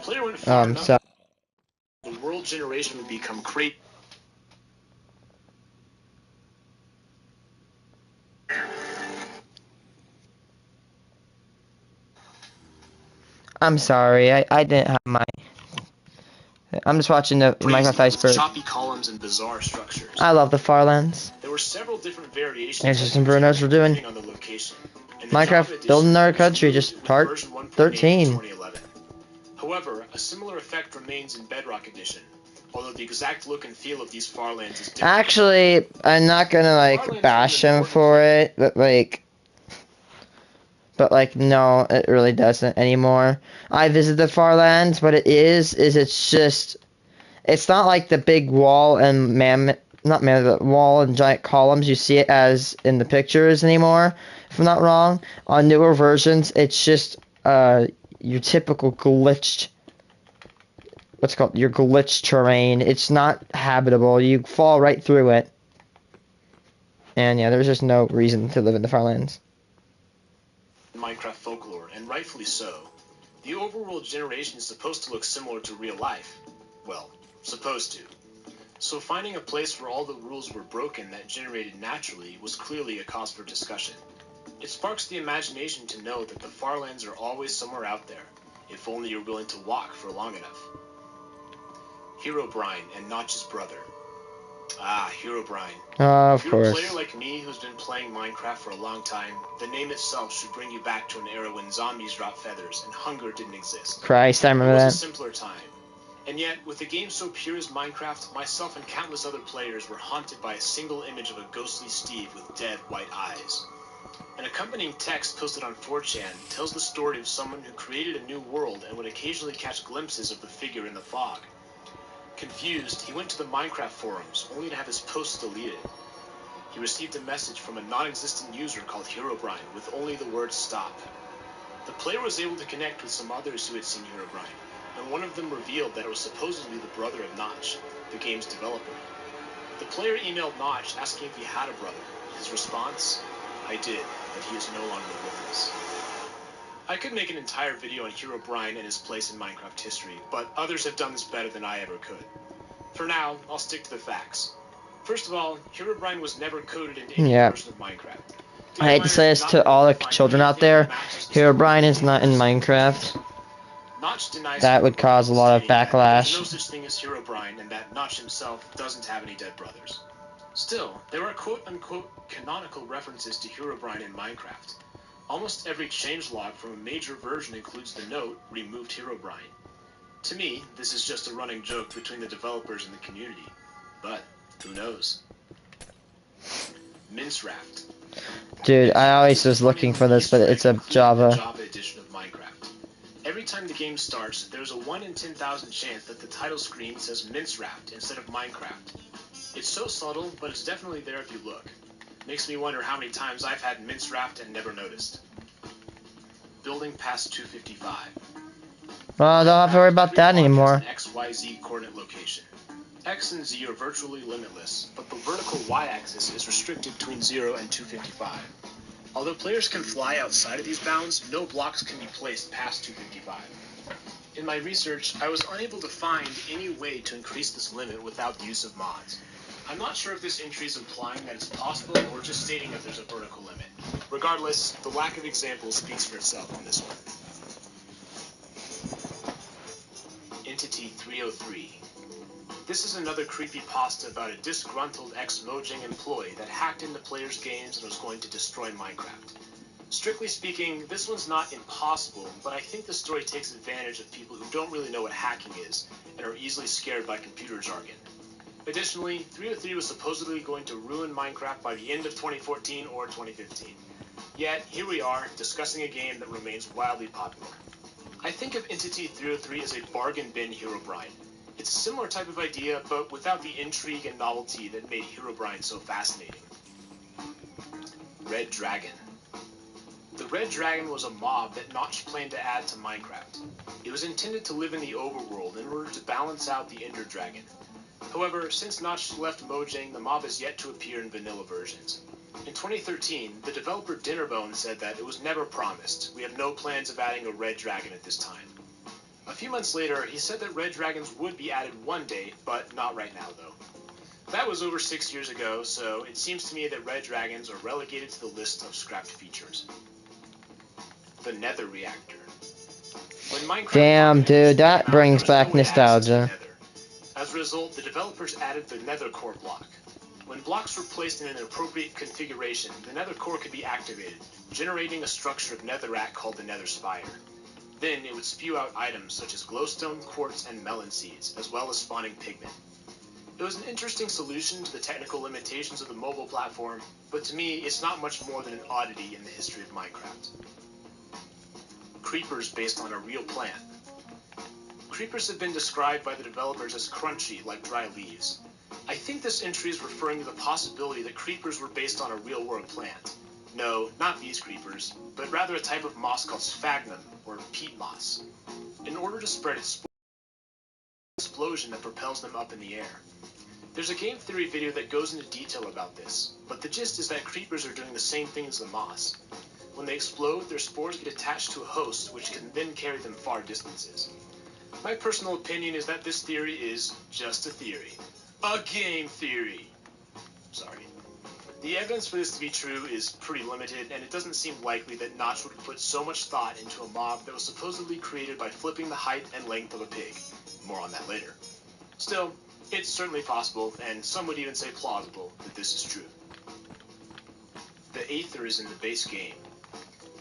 player went far enough, So the world generation would become crazy. I'm sorry, I didn't have my. I'm just watching the Minecraft Iceberg. Choppy columns and bizarre structures. I love the Farlands. There were several different variations. There's just some Brunos we're doing. On the location. Minecraft building our country, just part 13. However, a similar effect remains in Bedrock Edition, although the exact look and feel of these Farlands is different. Actually, I'm not gonna like bash him for it, but like no, it really doesn't anymore. I visited the Farlands, but it's just, it's not like the big wall and the wall and giant columns you see it as in the pictures anymore, if I'm not wrong. On newer versions, it's just your typical glitched, what's called your glitched terrain. It's not habitable. You fall right through it. And yeah, there's just no reason to live in the Farlands. Minecraft folklore, and rightfully so. The overworld generation is supposed to look similar to real life. Well, supposed to. So finding a place where all the rules were broken that generated naturally was clearly a cause for discussion. It sparks the imagination to know that the Farlands are always somewhere out there, if only you're willing to walk for long enough. Herobrine and Notch's brother. Ah, Herobrine. Of If you're course. a player like me who's been playing Minecraft for a long time, the name itself should bring you back to an era when zombies dropped feathers and hunger didn't exist. Christ, I remember that. It that. was a simpler time. And yet, with a game so pure as Minecraft, myself and countless other players were haunted by a single image of a ghostly Steve with dead white eyes. An accompanying text posted on 4chan tells the story of someone who created a new world and would occasionally catch glimpses of the figure in the fog. Confused, he went to the Minecraft forums, only to have his posts deleted. He received a message from a non-existent user called Herobrine with only the word stop. The player was able to connect with some others who had seen Herobrine, and one of them revealed that it was supposedly the brother of Notch, the game's developer. The player emailed Notch asking if he had a brother. His response? I did, but he is no longer with us. I could make an entire video on Herobrine and his place in Minecraft history, but others have done this better than I ever could. For now, I'll stick to the facts. First of all, Herobrine was never coded into any version of Minecraft. I hate to say this to all the children out there, Herobrine is not in Minecraft. That would cause a lot of backlash. There's no such thing as Herobrine, and that Notch himself doesn't have any dead brothers. Still, there are quote-unquote canonical references to Herobrine in Minecraft. Almost every changelog from a major version includes the note, removed Herobrine. To me, this is just a running joke between the developers and the community. But, who knows? Mince Raft. Dude, I always was looking for this, but it's a Java edition of Minecraft. Every time the game starts, there's a 1 in 10,000 chance that the title screen says Mince Raft instead of Minecraft. It's so subtle, but it's definitely there if you look. Makes me wonder how many times I've had Mince Raft and never noticed. Building past 255. Well, don't have to worry about that anymore. An XYZ coordinate location. X and Z are virtually limitless, but the vertical Y-axis is restricted between 0 and 255. Although players can fly outside of these bounds, no blocks can be placed past 255. In my research, I was unable to find any way to increase this limit without the use of mods. I'm not sure if this entry is implying that it's possible or just stating that there's a vertical limit. Regardless, the lack of examples speaks for itself on this one. Entity 303. This is another creepypasta about a disgruntled ex-Mojang employee that hacked into players' games and was going to destroy Minecraft. Strictly speaking, this one's not impossible, but I think the story takes advantage of people who don't really know what hacking is and are easily scared by computer jargon. Additionally, 303 was supposedly going to ruin Minecraft by the end of 2014 or 2015. Yet, here we are, discussing a game that remains wildly popular. I think of Entity 303 as a bargain bin Herobrine. It's a similar type of idea, but without the intrigue and novelty that made Herobrine so fascinating. Red Dragon. The Red Dragon was a mob that Notch planned to add to Minecraft. It was intended to live in the overworld in order to balance out the Ender Dragon. However, since Notch left Mojang, the mob has yet to appear in vanilla versions. In 2013, the developer Dinnerbone said that it was never promised. We have no plans of adding a Red Dragon at this time. A few months later, he said that red dragons would be added one day, but not right now though. That was over 6 years ago, so it seems to me that red dragons are relegated to the list of scrapped features. The Nether Reactor. When Minecraft Damn, dude, that came out, brings there was back no way access to nostalgia. Nether. As a result, the developers added the Nether Core block. When blocks were placed in an appropriate configuration, the Nether Core could be activated, generating a structure of netherrack called the Nether Spire. Then it would spew out items such as glowstone, quartz, and melon seeds, as well as spawning pigment. It was an interesting solution to the technical limitations of the mobile platform, but to me, it's not much more than an oddity in the history of Minecraft. Creepers based on a real plant. Creepers have been described by the developers as crunchy, like dry leaves. I think this entry is referring to the possibility that creepers were based on a real-world plant. No, not these creepers, but rather a type of moss called sphagnum, or peat moss. In order to spread its explosion that propels them up in the air. There's a game theory video that goes into detail about this, but the gist is that creepers are doing the same thing as the moss. When they explode, their spores get attached to a host, which can then carry them far distances. My personal opinion is that this theory is just a theory. A game theory! Sorry. The evidence for this to be true is pretty limited, and it doesn't seem likely that Notch would put so much thought into a mob that was supposedly created by flipping the height and length of a pig. More on that later. Still, it's certainly possible, and some would even say plausible, that this is true. The Aether is in the base game.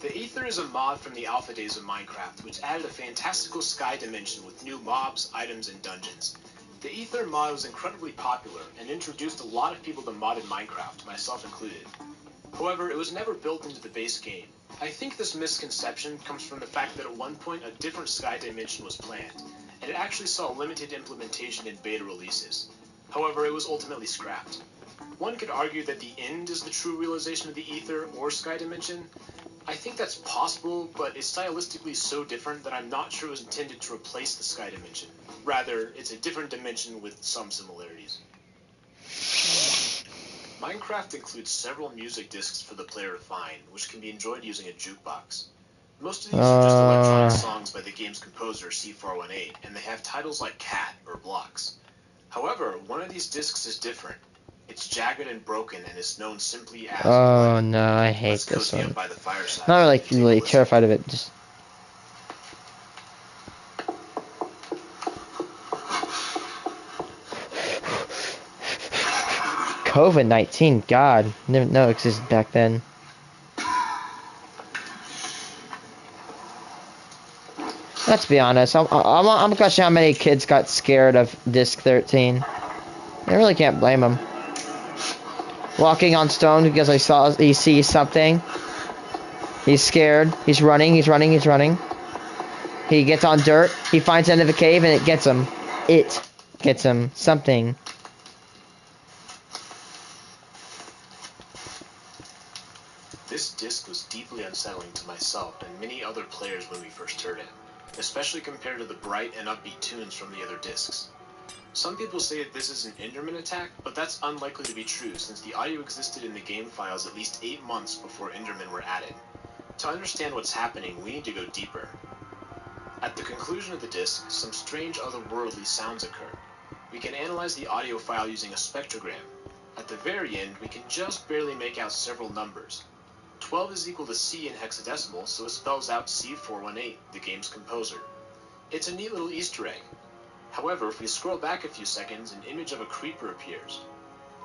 The Aether is a mod from the alpha days of Minecraft, which added a fantastical sky dimension with new mobs, items, and dungeons. The Aether mod was incredibly popular, and introduced a lot of people to modded Minecraft, myself included. However, it was never built into the base game. I think this misconception comes from the fact that at one point a different sky dimension was planned, and it actually saw limited implementation in beta releases. However, it was ultimately scrapped. One could argue that the end is the true realization of the Aether or sky dimension. I think that's possible, but it's stylistically so different that I'm not sure it was intended to replace the sky dimension. Rather, it's a different dimension with some similarities. Minecraft includes several music discs for the player to find, which can be enjoyed using a jukebox. Most of these are just electronic songs by the game's composer, C418, and they have titles like Cat or Blocks. However, one of these discs is different. It's jagged and broken and is known simply as Oh no, I hate this one. by the fireside. Not really terrified of it. Just COVID-19. God, didn't know it existed back then. Let's be honest. I'm questioning how many kids got scared of Disc 13. I really can't blame them. Walking on stone because he sees something. He's scared. He's running. He gets on dirt. He finds the end of a cave and it gets him. It gets him something. This disc was deeply unsettling to myself and many other players when we first heard it, especially compared to the bright and upbeat tunes from the other discs. Some people say that this is an Enderman attack, but that's unlikely to be true since the audio existed in the game files at least 8 months before Endermen were added. To understand what's happening, we need to go deeper. At the conclusion of the disc, some strange otherworldly sounds occur. We can analyze the audio file using a spectrogram. At the very end, we can just barely make out several numbers. 12 is equal to C in hexadecimal, so it spells out C418, the game's composer. It's a neat little Easter egg. However, if we scroll back a few seconds, an image of a creeper appears.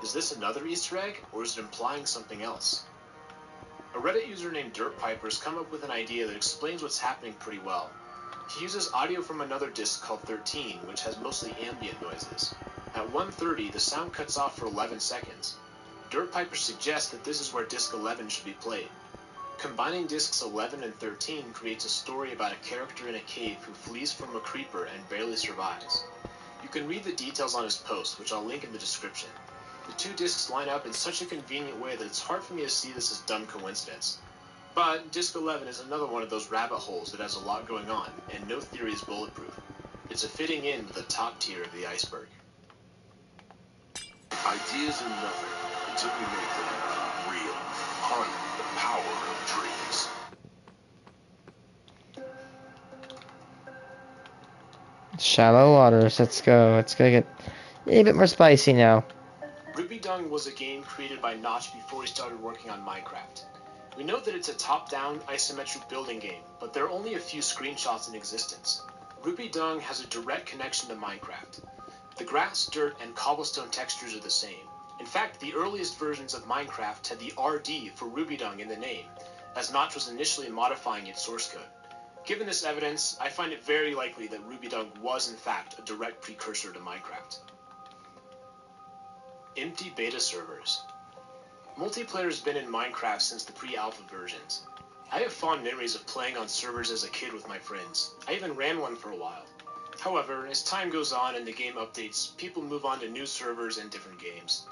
Is this another Easter egg, or is it implying something else? A Reddit user named DirtPiper has come up with an idea that explains what's happening pretty well. He uses audio from another disc called 13, which has mostly ambient noises. At 1:30, the sound cuts off for 11 seconds. DirtPiper suggests that this is where disc 11 should be played. Combining discs 11 and 13 creates a story about a character in a cave who flees from a creeper and barely survives. You can read the details on his post, which I'll link in the description. The two discs line up in such a convenient way that it's hard for me to see this as dumb coincidence. But disc 11 is another one of those rabbit holes that has a lot going on, and no theory is bulletproof. It's a fitting end to the top tier of the iceberg. Ideas are nothing until we make them real. Harness the power of dreams. Shallow waters. Let's go. It's gonna get a little bit more spicy now. Ruby Dung was a game created by Notch before he started working on Minecraft. We know that it's a top-down isometric building game, but there are only a few screenshots in existence. Ruby Dung has a direct connection to Minecraft. The grass, dirt, and cobblestone textures are the same. In fact, the earliest versions of Minecraft had the RD for Ruby Dung in the name, as Notch was initially modifying its source code. Given this evidence, I find it very likely that Ruby Dung was in fact a direct precursor to Minecraft. Empty beta servers. Multiplayer has been in Minecraft since the pre-alpha versions. I have fond memories of playing on servers as a kid with my friends. I even ran one for a while. However, as time goes on and the game updates, people move on to new servers and different games.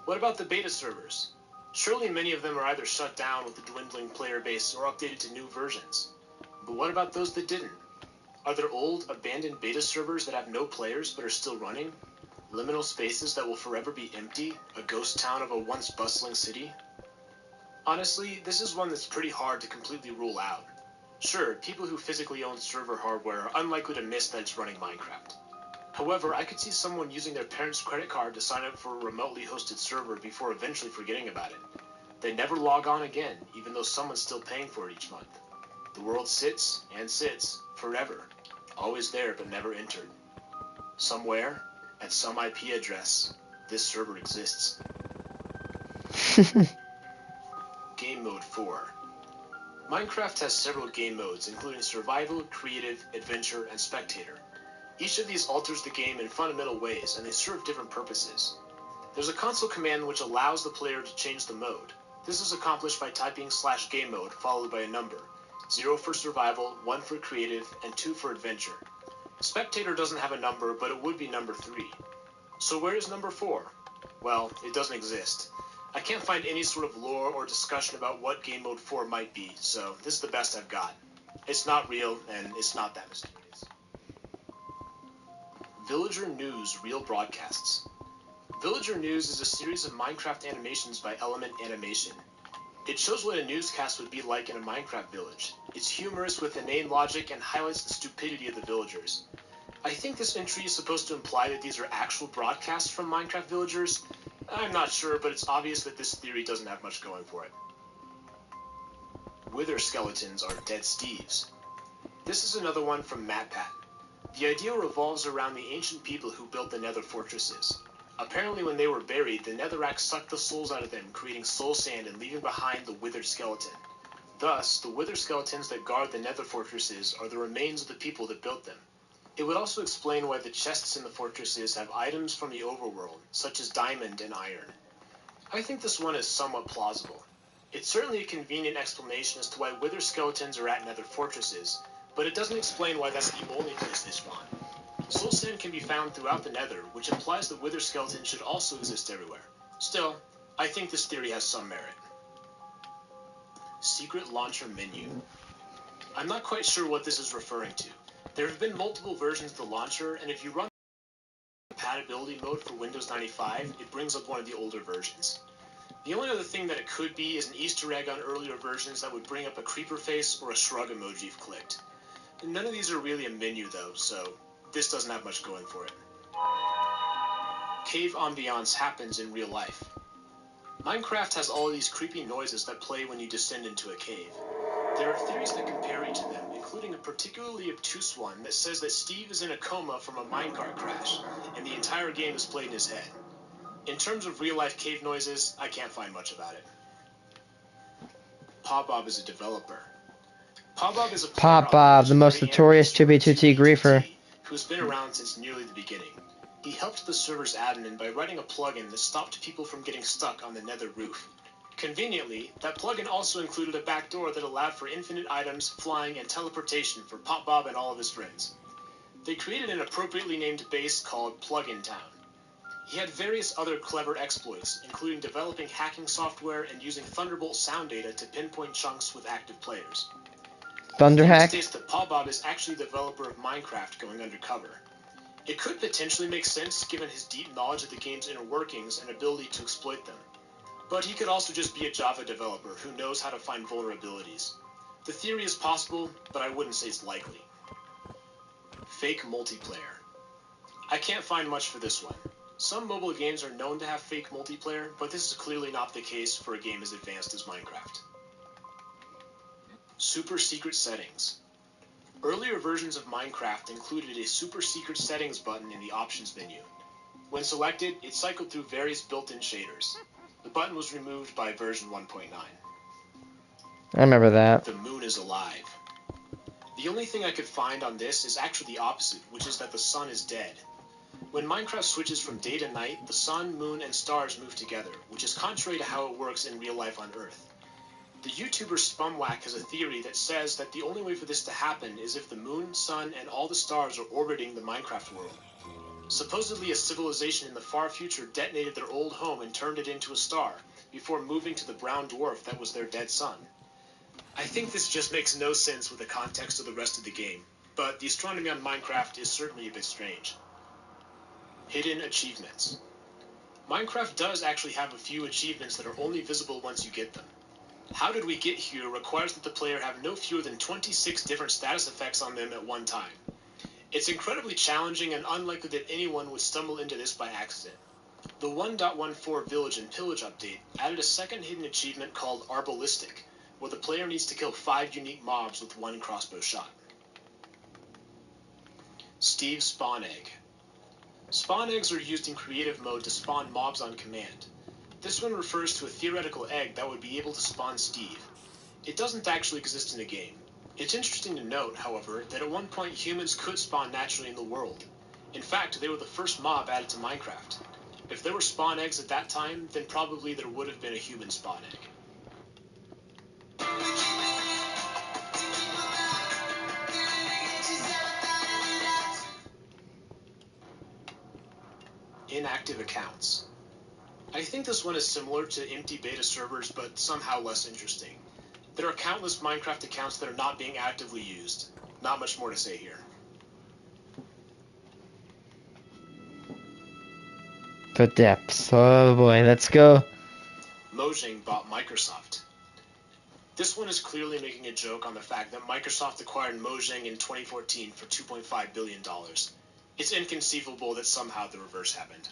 What about the beta servers? Surely many of them are either shut down with the dwindling player base or updated to new versions. But what about those that didn't? Are there old, abandoned beta servers that have no players but are still running? Liminal spaces that will forever be empty? A ghost town of a once bustling city? Honestly, this is one that's pretty hard to completely rule out. Sure, people who physically own server hardware are unlikely to miss that it's running Minecraft. However, I could see someone using their parents' credit card to sign up for a remotely hosted server before eventually forgetting about it. They never log on again, even though someone's still paying for it each month. The world sits, and sits, forever. Always there, but never entered. Somewhere, at some IP address, this server exists. Game Mode 4. Minecraft has several game modes, including Survival, Creative, Adventure, and Spectator. Each of these alters the game in fundamental ways, and they serve different purposes. There's a console command which allows the player to change the mode. This is accomplished by typing /game mode followed by a number. 0 for Survival, 1 for Creative, and 2 for Adventure. Spectator doesn't have a number, but it would be number 3. So where is number 4? Well, it doesn't exist. I can't find any sort of lore or discussion about what Game Mode 4 might be, so this is the best I've got. It's not real, and it's not that mysterious. Villager News Real Broadcasts. Villager News is a series of Minecraft animations by Element Animation. It shows what a newscast would be like in a Minecraft village. It's humorous with inane logic and highlights the stupidity of the villagers. I think this entry is supposed to imply that these are actual broadcasts from Minecraft villagers. I'm not sure, but it's obvious that this theory doesn't have much going for it. Wither skeletons are dead Steves. This is another one from MatPat. The idea revolves around the ancient people who built the Nether fortresses. Apparently when they were buried, the Netherrack sucked the souls out of them, creating soul sand and leaving behind the withered skeleton. Thus, the wither skeletons that guard the Nether fortresses are the remains of the people that built them. It would also explain why the chests in the fortresses have items from the overworld, such as diamond and iron. I think this one is somewhat plausible. It's certainly a convenient explanation as to why wither skeletons are at Nether fortresses, but it doesn't explain why that's the only place they spawn. Soul sand can be found throughout the Nether, which implies that wither skeletons should also exist everywhere. Still, I think this theory has some merit. Secret Launcher Menu. I'm not quite sure what this is referring to. There have been multiple versions of the launcher, and if you run compatibility mode for Windows 95, it brings up one of the older versions. The only other thing that it could be is an Easter egg on earlier versions that would bring up a creeper face or a shrug emoji if clicked. None of these are really a menu though, so this doesn't have much going for it. Cave ambiance happens in real life. Minecraft has all of these creepy noises that play when you descend into a cave. There are theories that compare each of them, including a particularly obtuse one that says that Steve is in a coma from a minecart crash, and the entire game is played in his head. In terms of real-life cave noises, I can't find much about it. Pawbob is a developer. Pawbob is a player Pawbob, the most legendary notorious anime server 2B2T griefer. who's been around since nearly the beginning. He helped the server's admin by writing a plugin that stopped people from getting stuck on the Nether roof. Conveniently, that plugin also included a backdoor that allowed for infinite items, flying, and teleportation for Pawbob and all of his friends. They created an appropriately named base called Plugin Town. He had various other clever exploits, including developing hacking software and using Thunderbolt sound data to pinpoint chunks with active players. Thunderhack? States that Pawbob is actually the developer of Minecraft going undercover. It could potentially make sense given his deep knowledge of the game's inner workings and ability to exploit them. But he could also just be a Java developer who knows how to find vulnerabilities. The theory is possible, but I wouldn't say it's likely. Fake multiplayer. I can't find much for this one. Some mobile games are known to have fake multiplayer, but this is clearly not the case for a game as advanced as Minecraft. Super secret settings. Earlier versions of Minecraft included a super secret settings button in the options menu. When selected, it cycled through various built-in shaders. The button was removed by version 1.9. I remember that. The moon is alive. The only thing I could find on this is actually the opposite, which is that the sun is dead. When Minecraft switches from day to night, the sun, moon, and stars move together, which is contrary to how it works in real life on Earth. The YouTuber Spumwack has a theory that says that the only way for this to happen is if the moon, sun, and all the stars are orbiting the Minecraft world. Supposedly a civilization in the far future detonated their old home and turned it into a star, before moving to the brown dwarf that was their dead sun. I think this just makes no sense with the context of the rest of the game, but the astronomy on Minecraft is certainly a bit strange. Hidden achievements. Minecraft does actually have a few achievements that are only visible once you get them. How Did We Get Here requires that the player have no fewer than 26 different status effects on them at one time. It's incredibly challenging and unlikely that anyone would stumble into this by accident. The 1.14 Village and Pillage update added a second hidden achievement called Arbalistic, where the player needs to kill 5 unique mobs with 1 crossbow shot. Steve's Spawn Egg. Spawn eggs are used in creative mode to spawn mobs on command. This one refers to a theoretical egg that would be able to spawn Steve. It doesn't actually exist in the game. It's interesting to note, however, that at one point humans could spawn naturally in the world. In fact, they were the first mob added to Minecraft. If there were spawn eggs at that time, then probably there would have been a human spawn egg. Inactive accounts. I think this one is similar to empty beta servers, but somehow less interesting. There are countless Minecraft accounts that are not being actively used. Not much more to say here. The depths. Oh boy, let's go. Mojang bought Microsoft. This one is clearly making a joke on the fact that Microsoft acquired Mojang in 2014 for $2.5 billion. It's inconceivable that somehow the reverse happened.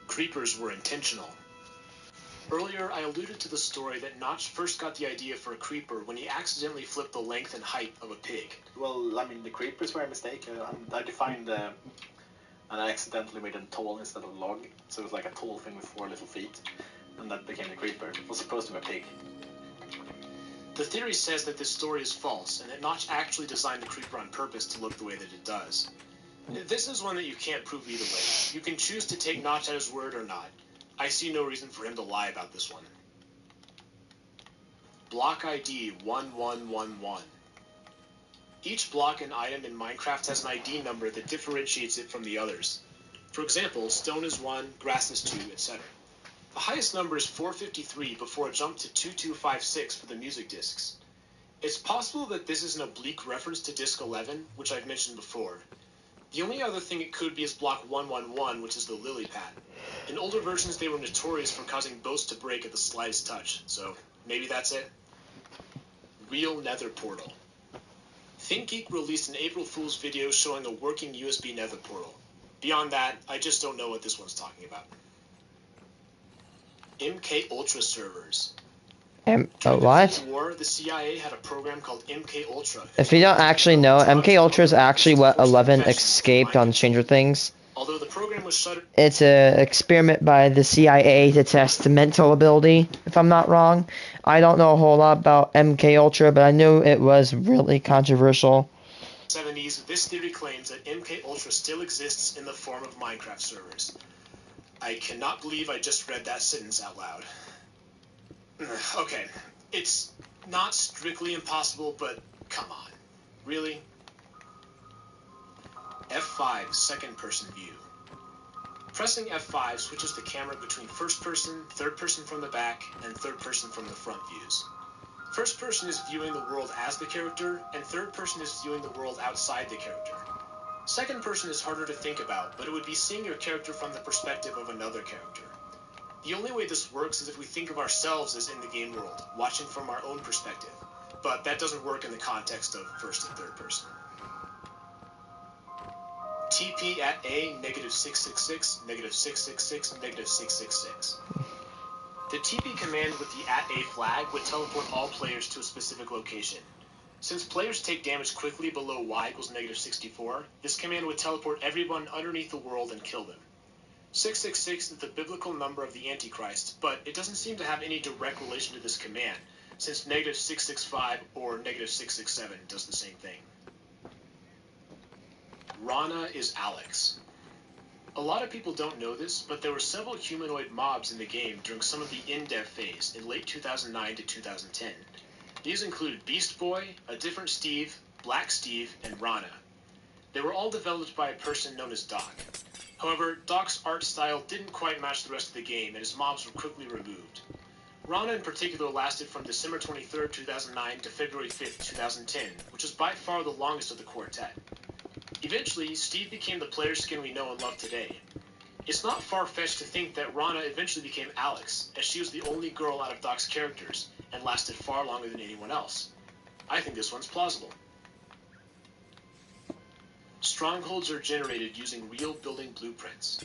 Creepers were intentional. Earlier, I alluded to the story that Notch first got the idea for a creeper when he accidentally flipped the length and height of a pig. Well, I mean, the creepers were a mistake. I defined, and I accidentally made it tall instead of log, so it was like a tall thing with 4 little feet, and that became the creeper. It was supposed to be a pig. The theory says that this story is false, and that Notch actually designed the creeper on purpose to look the way that it does. This is one that you can't prove either way. You can choose to take Notch at his word or not. I see no reason for him to lie about this one. Block ID 1111. Each block and item in Minecraft has an ID number that differentiates it from the others. For example, stone is 1, grass is 2, etc. The highest number is 453 before a jump to 2256 for the music discs. It's possible that this is an oblique reference to disc 11, which I've mentioned before. The only other thing it could be is block 111, which is the lily pad. In older versions, they were notorious for causing boats to break at the slightest touch, so maybe that's it. Real Nether portal. ThinkGeek released an April Fool's video showing a working USB Nether portal. Beyond that, I just don't know what this one's talking about. MK Ultra servers. What? During the Cold War, the CIA had a program called MK Ultra. If you don't actually know, MK Ultra is actually what 11 escaped on Stranger Things. Although the program was shuttered. It's an experiment by the CIA to test mental ability, if I'm not wrong. I don't know a whole lot about MK Ultra, but I knew it was really controversial. 70s, this theory claims that MK Ultra still exists in the form of Minecraft servers. I cannot believe I just read that sentence out loud. Okay, it's not strictly impossible, but come on. Really? F5 second person view. Pressing F5 switches the camera between first person, third person from the back, and third person from the front views. First person is viewing the world as the character, and third person is viewing the world outside the character. Second person is harder to think about, but it would be seeing your character from the perspective of another character. The only way this works is if we think of ourselves as in the game world, watching from our own perspective. But that doesn't work in the context of first and third person. TP at A, -666, -666, -666. The TP command with the @A flag would teleport all players to a specific location. Since players take damage quickly below y equals -64, this command would teleport everyone underneath the world and kill them. 666 is the biblical number of the Antichrist, but it doesn't seem to have any direct relation to this command, since -665 or -667 does the same thing. Rana is Alex. A lot of people don't know this, but there were several humanoid mobs in the game during some of the in-dev phase in late 2009 to 2010. These included Beast Boy, A Different Steve, Black Steve, and Rana. They were all developed by a person known as Doc. However, Doc's art style didn't quite match the rest of the game, and his mobs were quickly removed. Rana in particular lasted from December 23, 2009 to February 5, 2010, which is by far the longest of the quartet. Eventually, Steve became the player skin we know and love today. It's not far-fetched to think that Rana eventually became Alex, as she was the only girl out of Doc's characters, and lasted far longer than anyone else. I think this one's plausible. Strongholds are generated using real building blueprints.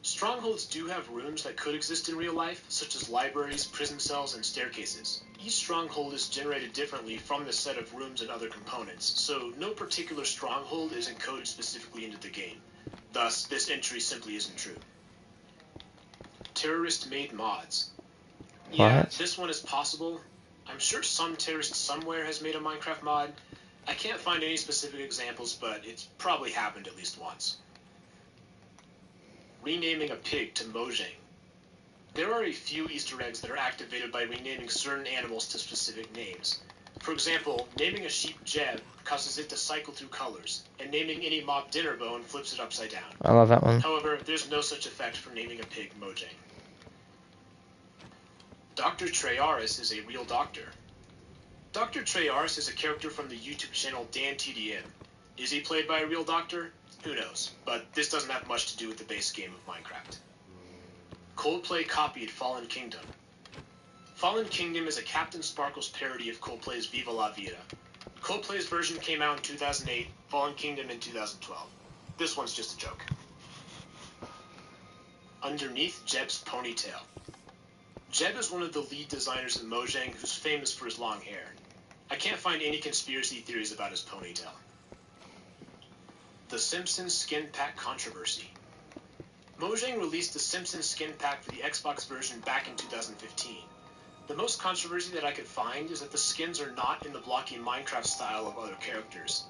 Strongholds do have rooms that could exist in real life, such as libraries, prison cells, and staircases. Each stronghold is generated differently from the set of rooms and other components, so no particular stronghold is encoded specifically into the game. Thus, this entry simply isn't true. Terrorist-made mods. Yeah, What? this one is possible. I'm sure some terrorist somewhere has made a Minecraft mod. I can't find any specific examples, but it's probably happened at least once. Renaming a pig to Mojang. There are a few Easter eggs that are activated by renaming certain animals to specific names. For example, naming a sheep Jeb causes it to cycle through colors, and naming any mob Dinnerbone flips it upside down. I love that one. However, there's no such effect for naming a pig Mojang. Dr. Treyaris is a real doctor. Dr. Treyaris is a character from the YouTube channel DanTDM. Is he played by a real doctor? Who knows, but this doesn't have much to do with the base game of Minecraft. Coldplay copied Fallen Kingdom. Fallen Kingdom is a Captain Sparkles parody of Coldplay's Viva La Vida. Coldplay's version came out in 2008, Fallen Kingdom in 2012. This one's just a joke. Underneath Jeb's ponytail. Jeb is one of the lead designers at Mojang who's famous for his long hair. I can't find any conspiracy theories about his ponytail. The Simpsons skin pack controversy. Mojang released the Simpsons skin pack for the Xbox version back in 2015. The most controversy that I could find is that the skins are not in the blocky Minecraft style of other characters.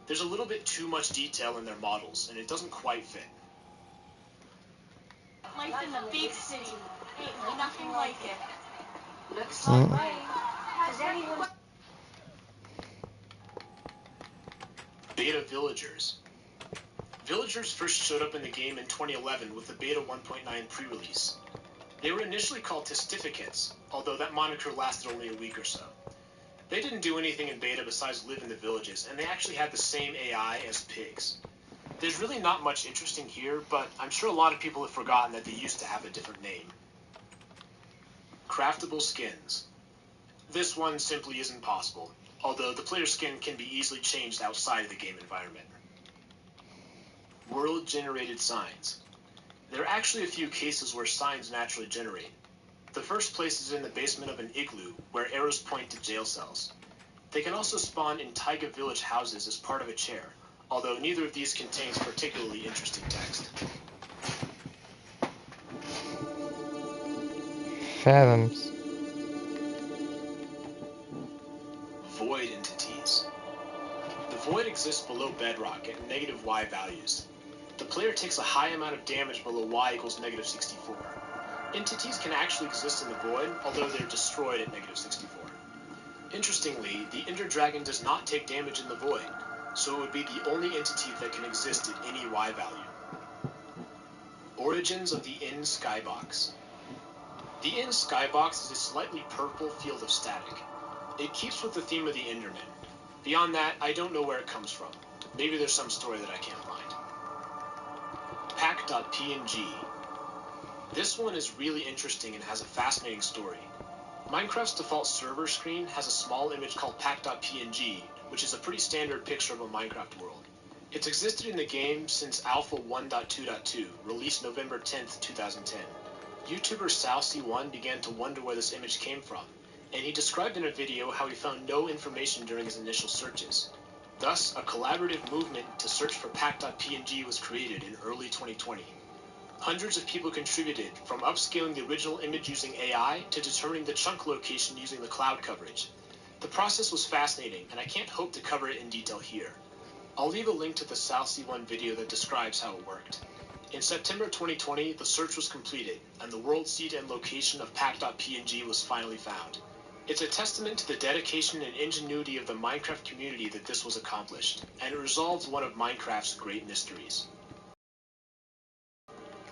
There's a little bit too much detail in their models, and it doesn't quite fit. Life in the big city. Ain't nothing like it. Looks like rain. Has anyone... Beta Villagers. Villagers first showed up in the game in 2011 with the Beta 1.9 pre-release. They were initially called Testificates, although that moniker lasted only a week or so. They didn't do anything in beta besides live in the villages, and they actually had the same AI as pigs. There's really not much interesting here, but I'm sure a lot of people have forgotten that they used to have a different name. Craftable skins. This one simply isn't possible, although the player skin can be easily changed outside of the game environment. World-generated signs. There are actually a few cases where signs naturally generate. The first place is in the basement of an igloo, where arrows point to jail cells. They can also spawn in Taiga village houses as part of a chair, although neither of these contains particularly interesting text. Fathoms. Void entities. The void exists below bedrock at -y values. The player takes a high amount of damage below y equals -64. Entities can actually exist in the void, although they're destroyed at -64. Interestingly, the Ender Dragon does not take damage in the void, so it would be the only entity that can exist at any y value. Origins of the End Skybox. The End Skybox is a slightly purple field of static. It keeps with the theme of the Enderman. Beyond that, I don't know where it comes from. Maybe there's some story that I can't find. Pack.png. This one is really interesting and has a fascinating story. Minecraft's default server screen has a small image called pack.png, which is a pretty standard picture of a Minecraft world. It's existed in the game since Alpha 1.2.2, released November 10th, 2010. YouTuber SalC1 began to wonder where this image came from, and he described in a video how he found no information during his initial searches. Thus, a collaborative movement to search for pack.png was created in early 2020. Hundreds of people contributed, from upscaling the original image using AI to determining the chunk location using the cloud coverage. The process was fascinating, and I can't hope to cover it in detail here. I'll leave a link to the SalC1 video that describes how it worked. In September 2020, the search was completed, and the world seed and location of pack.png was finally found. It's a testament to the dedication and ingenuity of the Minecraft community that this was accomplished, and it resolves one of Minecraft's great mysteries.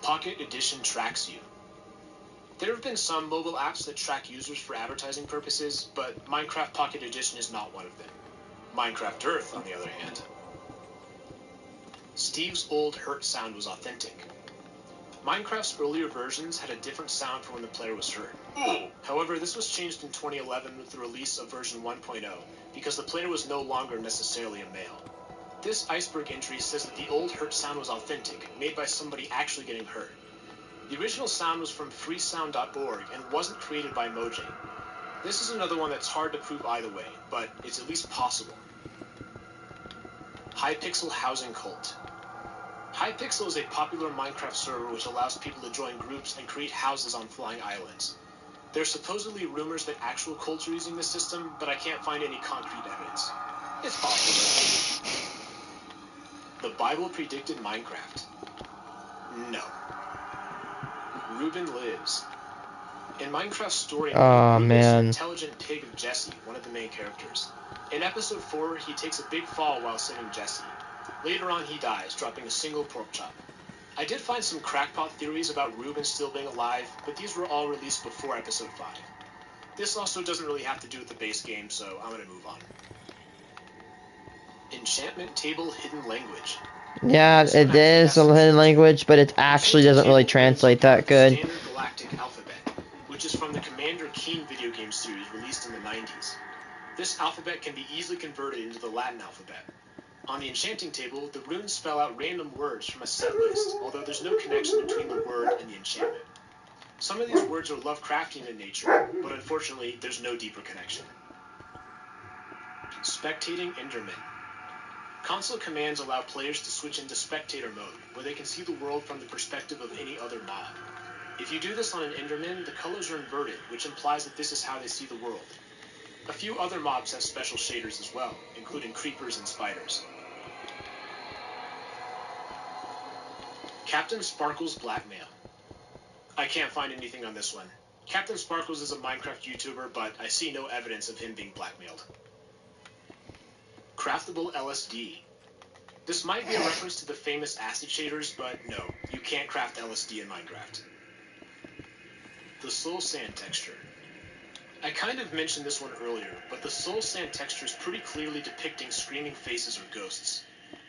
Pocket Edition tracks you. There have been some mobile apps that track users for advertising purposes, but Minecraft Pocket Edition is not one of them. Minecraft Earth, on the other hand. Steve's old hurt sound was authentic. Minecraft's earlier versions had a different sound for when the player was hurt. However, this was changed in 2011 with the release of version 1.0, because the player was no longer necessarily a male. This iceberg entry says that the old hurt sound was authentic, made by somebody actually getting hurt. The original sound was from freesound.org and wasn't created by Mojang. This is another one that's hard to prove either way, but it's at least possible. Hypixel Housing Cult. Hypixel is a popular Minecraft server which allows people to join groups and create houses on flying islands. There's supposedly rumors that actual cults are using this system, but I can't find any concrete evidence. It's possible. The Bible predicted Minecraft. No. Ruben lives. In Minecraft's story, Ruben is an intelligent pig of Jesse, one of the main characters. In episode 4, he takes a big fall while saving Jesse. Later on, he dies, dropping a single pork chop. I did find some crackpot theories about Ruben still being alive, but these were all released before episode 5. This also doesn't really have to do with the base game, so I'm gonna move on. Enchantment Table Hidden Language. Yeah, it is a hidden language, but it actually doesn't really translate that good. Standard Galactic Alphabet, which is from the Commander Keen video game series released in the 90s. This alphabet can be easily converted into the Latin alphabet. On the enchanting table, the runes spell out random words from a set list, although there's no connection between the word and the enchantment. Some of these words are Lovecraftian in nature, but unfortunately, there's no deeper connection. Spectating Enderman. Console commands allow players to switch into spectator mode, where they can see the world from the perspective of any other mob. If you do this on an Enderman, the colors are inverted, which implies that this is how they see the world. A few other mobs have special shaders as well, including creepers and spiders. Captain Sparkle's Blackmail. I can't find anything on this one. Captain Sparkles is a Minecraft YouTuber, but I see no evidence of him being blackmailed. Craftable LSD. This might be a reference to the famous acid shaders, but no, you can't craft LSD in Minecraft. The Soul Sand texture. I kind of mentioned this one earlier, but the Soul Sand texture is pretty clearly depicting screaming faces or ghosts.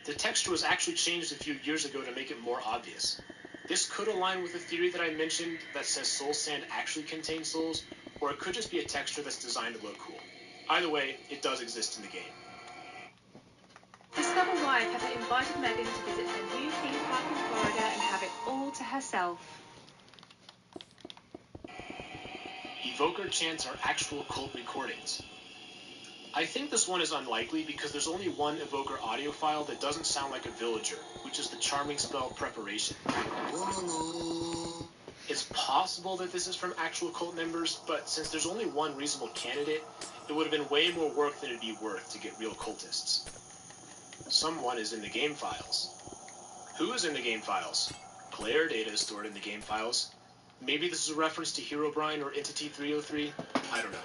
The texture was actually changed a few years ago to make it more obvious. This could align with the theory that I mentioned that says Soul Sand actually contains souls, or it could just be a texture that's designed to look cool. Either way, it does exist in the game. Discover why Pepper invited Megan to visit her new theme park in Florida and have it all to herself. Evoker chants are actual cult recordings. I think this one is unlikely because there's only one Evoker audio file that doesn't sound like a villager, which is the charming spell Preparation. It's possible that this is from actual cult members, but since there's only one reasonable candidate, it would have been way more work than it'd be worth to get real cultists. Someone is in the game files. Who is in the game files? Player data is stored in the game files. Maybe this is a reference to Herobrine or Entity 303? I don't know.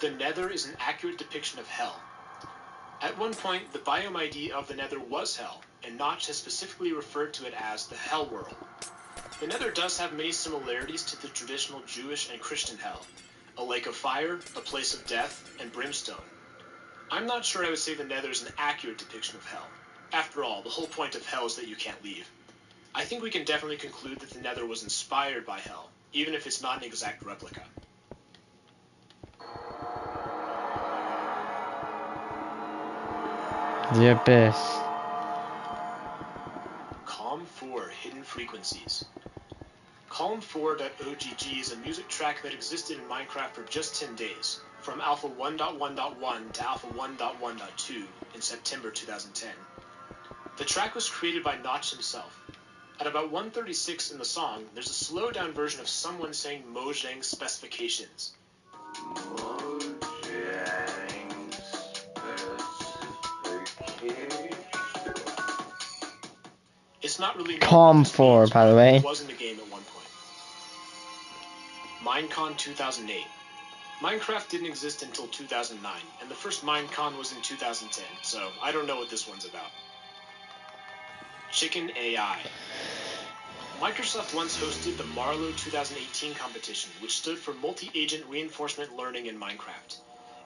The Nether is an accurate depiction of Hell. At one point, the biome ID of the Nether was Hell, and Notch has specifically referred to it as the Hell World. The Nether does have many similarities to the traditional Jewish and Christian Hell. A lake of fire, a place of death, and brimstone. I'm not sure I would say the Nether is an accurate depiction of Hell. After all, the whole point of Hell is that you can't leave. I think we can definitely conclude that the Nether was inspired by Hell, even if it's not an exact replica. The Abyss. Calm 4 Hidden Frequencies. Calm 4.ogg is a music track that existed in Minecraft for just 10 days, from Alpha 1.1.1 to Alpha 1.1.2 in September 2010. The track was created by Notch himself. At about 1:36 in the song, there's a slowed-down version of someone saying Mojang specifications. Mojang specification. It's not really Calm known what this 4, means, by the but way. it was in the game at one point. Minecon 2008. Minecraft didn't exist until 2009, and the first Minecon was in 2010, so I don't know what this one's about. Chicken AI. Microsoft once hosted the Marlowe 2018 competition, which stood for Multi-Agent Reinforcement Learning in Minecraft.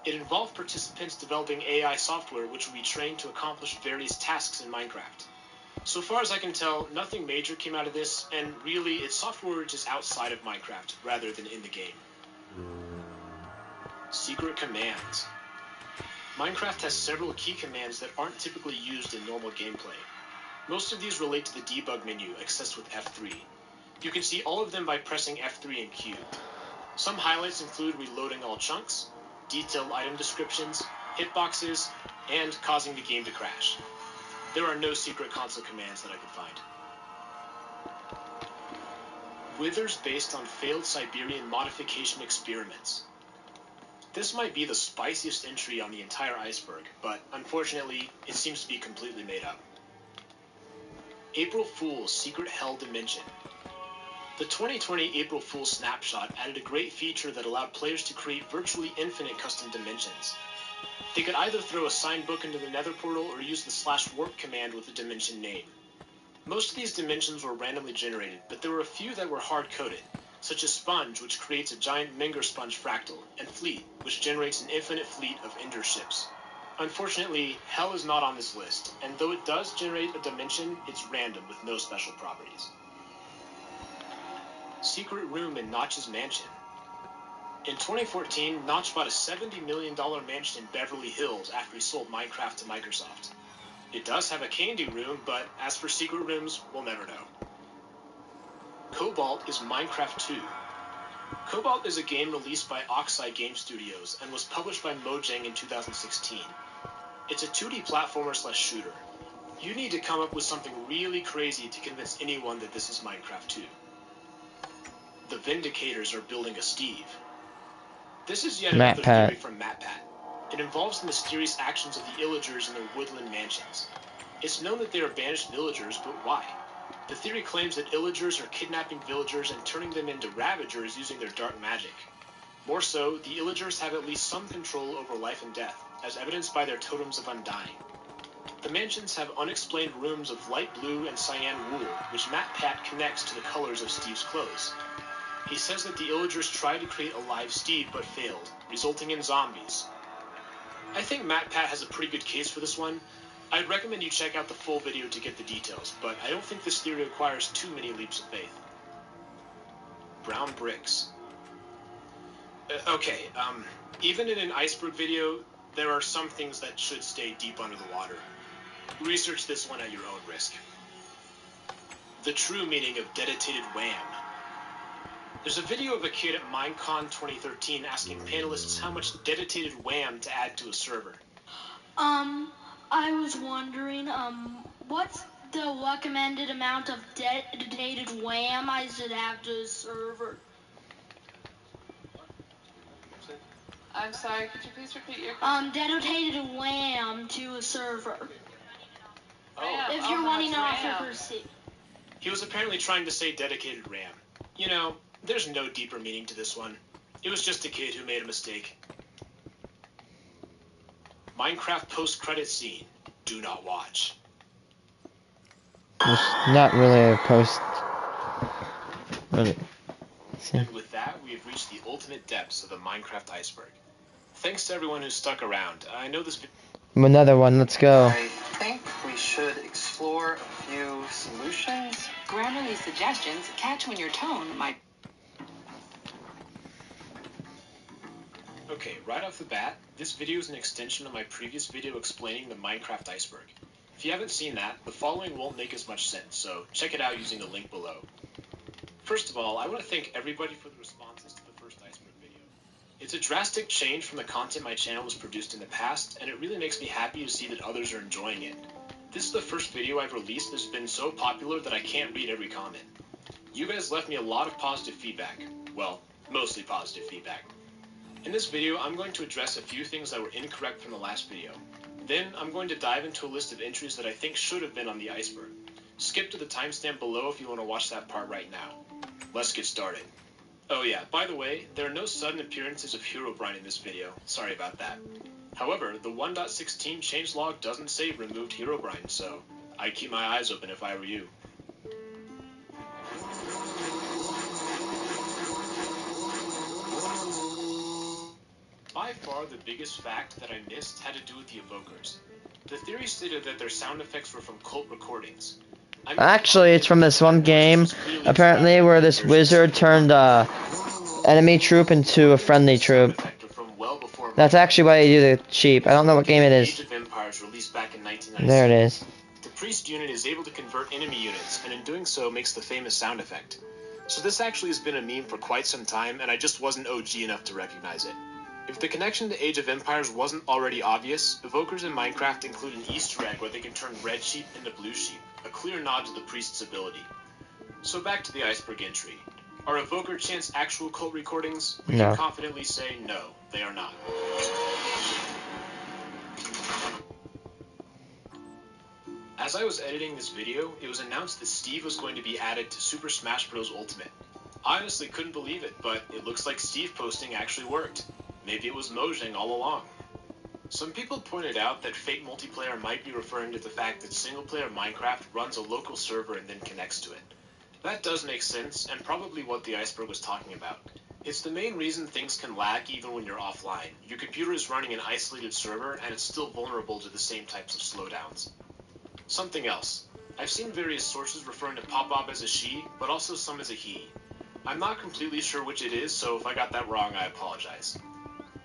It involved participants developing AI software which would be trained to accomplish various tasks in Minecraft. So far as I can tell, nothing major came out of this, and really, it's software just outside of Minecraft, rather than in the game. Secret commands. Minecraft has several key commands that aren't typically used in normal gameplay. Most of these relate to the debug menu, accessed with F3. You can see all of them by pressing F3 and Q. Some highlights include reloading all chunks, detailed item descriptions, hitboxes, and causing the game to crash. There are no secret console commands that I could find. Withers based on failed Siberian modification experiments. This might be the spiciest entry on the entire iceberg, but unfortunately, it seems to be completely made up. April Fool's Secret Hell Dimension. The 2020 April Fool's snapshot added a great feature that allowed players to create virtually infinite custom dimensions. They could either throw a signed book into the Nether portal or use the /warp command with the dimension name. Most of these dimensions were randomly generated, but there were a few that were hard-coded, such as Sponge, which creates a giant Menger sponge fractal, and Fleet, which generates an infinite fleet of Ender ships. Unfortunately, Hell is not on this list, and though it does generate a dimension, it's random with no special properties. Secret room in Notch's mansion. In 2014, Notch bought a $70 million mansion in Beverly Hills after he sold Minecraft to Microsoft. It does have a candy room, but as for secret rooms, we'll never know. Cobalt is Minecraft 2. Cobalt is a game released by Oxide Game Studios and was published by Mojang in 2016. It's a 2D platformer/shooter. You need to come up with something really crazy to convince anyone that this is Minecraft 2. The Vindicators are building a Steve. This is yet another theory from MatPat. It involves the mysterious actions of the Illagers in their woodland mansions. It's known that they are banished villagers, but why? The theory claims that Illagers are kidnapping villagers and turning them into Ravagers using their dark magic. More so, the Illagers have at least some control over life and death, as evidenced by their totems of undying. The mansions have unexplained rooms of light blue and cyan wool, which MatPat connects to the colors of Steve's clothes. He says that the Illagers tried to create a live Steve but failed, resulting in zombies. I think MatPat has a pretty good case for this one. I'd recommend you check out the full video to get the details, but I don't think this theory requires too many leaps of faith. Brown bricks. Even in an iceberg video, there are some things that should stay deep under the water. Research this one at your own risk. The true meaning of dedicated wham. There's a video of a kid at Minecon 2013 asking panelists how much dedicated wham to add to a server. I was wondering, what's the recommended amount of dedicated wham I should have to a server? I'm sorry, could you please repeat your question? Dedicated wham to a server. If you're how wanting much to offer RAM? per seat. He was apparently trying to say dedicated RAM. You know, there's no deeper meaning to this one. It was just a kid who made a mistake. Minecraft post-credit scene. Do not watch. It's not really a post. Really. And with that, we have reached the ultimate depths of the Minecraft iceberg. Thanks to everyone who stuck around. I know this... Another one, let's go. I think we should explore a few solutions. Grammarly suggestions catch when your tone might... Okay, right off the bat, this video is an extension of my previous video explaining the Minecraft iceberg. If you haven't seen that, the following won't make as much sense, so check it out using the link below. First of all, I want to thank everybody for the responses to the first iceberg video. It's a drastic change from the content my channel has produced in the past, and it really makes me happy to see that others are enjoying it. This is the first video I've released that's been so popular that I can't read every comment. You guys left me a lot of positive feedback. Well, mostly positive feedback. In this video, I'm going to address a few things that were incorrect from the last video. Then, I'm going to dive into a list of entries that I think should have been on the iceberg. Skip to the timestamp below if you want to watch that part right now. Let's get started. Oh yeah, by the way, there are no sudden appearances of Herobrine in this video. Sorry about that. However, the 1.16 changelog doesn't say removed Herobrine, so I'd keep my eyes open if I were you. By far, the biggest fact that I missed had to do with the evokers. The theory stated that their sound effects were from cult recordings. I mean, Actually, it's from this one game, apparently, where this wizard turned enemy troop into a friendly troop. That's actually why you do the sheep. I don't know what game it is. Age of Empires released back in 1996. There it is. The priest unit is able to convert enemy units, and in doing so makes the famous sound effect. So this actually has been a meme for quite some time, and I just wasn't OG enough to recognize it. If the connection to Age of Empires wasn't already obvious, evokers in Minecraft include an Easter egg where they can turn red sheep into blue sheep, a clear nod to the priest's ability. So back to the iceberg entry. Are evoker chants actual cult recordings? We No. can confidently say no, they are not. As I was editing this video, it was announced that Steve was going to be added to Super Smash Bros. Ultimate. I honestly couldn't believe it, but it looks like Steve posting actually worked. Maybe it was Mojang all along. Some people pointed out that fake multiplayer might be referring to the fact that single-player Minecraft runs a local server and then connects to it. That does make sense, and probably what the iceberg was talking about. It's the main reason things can lag even when you're offline. Your computer is running an isolated server, and it's still vulnerable to the same types of slowdowns. Something else. I've seen various sources referring to Pop-Bob as a she, but also some as a he. I'm not completely sure which it is, so if I got that wrong, I apologize.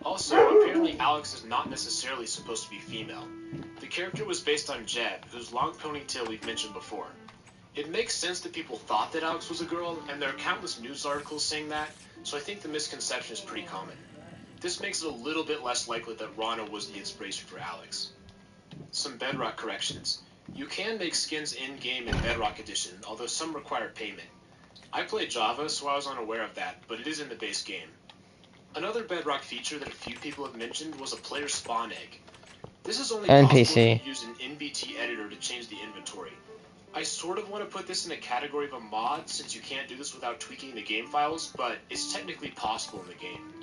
Also, apparently Alex is not necessarily supposed to be female. The character was based on Jeb, whose long ponytail we've mentioned before. It makes sense that people thought that Alex was a girl, and there are countless news articles saying that, so I think the misconception is pretty common. This makes it a little bit less likely that Rana was the inspiration for Alex. Some Bedrock corrections. You can make skins in-game in Bedrock Edition, although some require payment. I play Java, so I was unaware of that, but it is in the base game. Another Bedrock feature that a few people have mentioned was a player spawn egg. This is only possible if you use an NBT editor to change the inventory. I sort of want to put this in a category of a mod, since you can't do this without tweaking the game files, but it's technically possible in the game.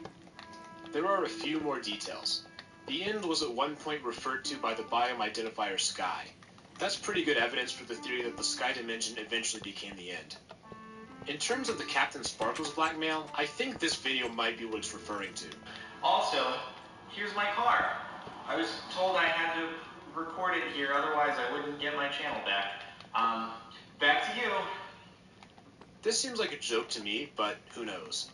There are a few more details. The end was at one point referred to by the biome identifier Sky. That's pretty good evidence for the theory that the Sky dimension eventually became the end. In terms of the Captain Sparkles blackmail, I think this video might be what it's referring to. Also, here's my car. I was told I had to record it here, otherwise I wouldn't get my channel back. Back to you. This seems like a joke to me, but who knows.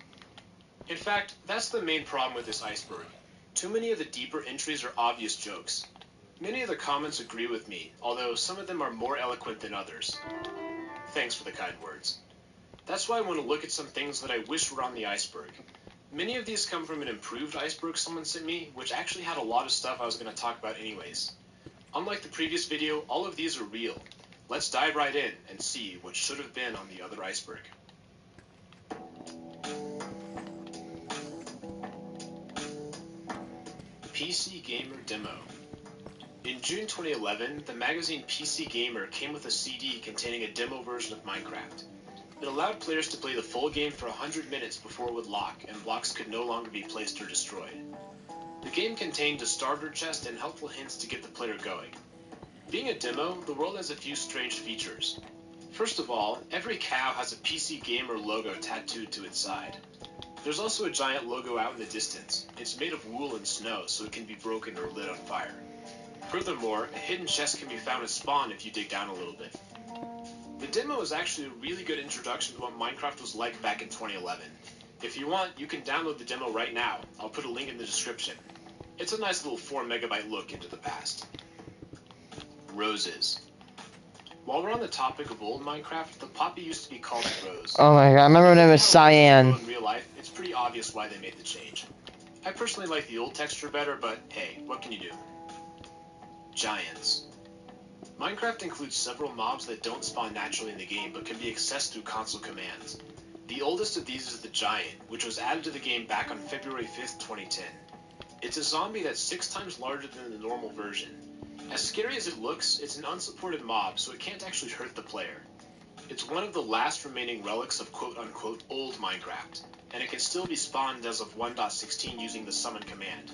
In fact, that's the main problem with this iceberg. Too many of the deeper entries are obvious jokes. Many of the comments agree with me, although some of them are more eloquent than others. Thanks for the kind words. That's why I want to look at some things that I wish were on the iceberg. Many of these come from an improved iceberg someone sent me, which actually had a lot of stuff I was going to talk about anyways. Unlike the previous video, all of these are real. Let's dive right in and see what should have been on the other iceberg. PC Gamer Demo. In June 2011, the magazine PC Gamer came with a CD containing a demo version of Minecraft. It allowed players to play the full game for 100 minutes before it would lock, and blocks could no longer be placed or destroyed. The game contained a starter chest and helpful hints to get the player going. Being a demo, the world has a few strange features. First of all, every cow has a PC Gamer logo tattooed to its side. There's also a giant logo out in the distance. It's made of wool and snow, so it can be broken or lit on fire. Furthermore, a hidden chest can be found at spawn if you dig down a little bit. The demo is actually a really good introduction to what Minecraft was like back in 2011. If you want, you can download the demo right now. I'll put a link in the description. It's a nice little 4 MB look into the past. Roses. While we're on the topic of old Minecraft, the poppy used to be called a rose. Oh my god, I remember when it was How roses cyan. grow in real life, it's pretty obvious why they made the change. I personally like the old texture better, but hey, what can you do? Giants. Minecraft includes several mobs that don't spawn naturally in the game, but can be accessed through console commands. The oldest of these is the Giant, which was added to the game back on February 5th, 2010. It's a zombie that's 6 times larger than the normal version. As scary as it looks, it's an unsupported mob, so it can't actually hurt the player. It's one of the last remaining relics of quote-unquote old Minecraft, and it can still be spawned as of 1.16 using the summon command.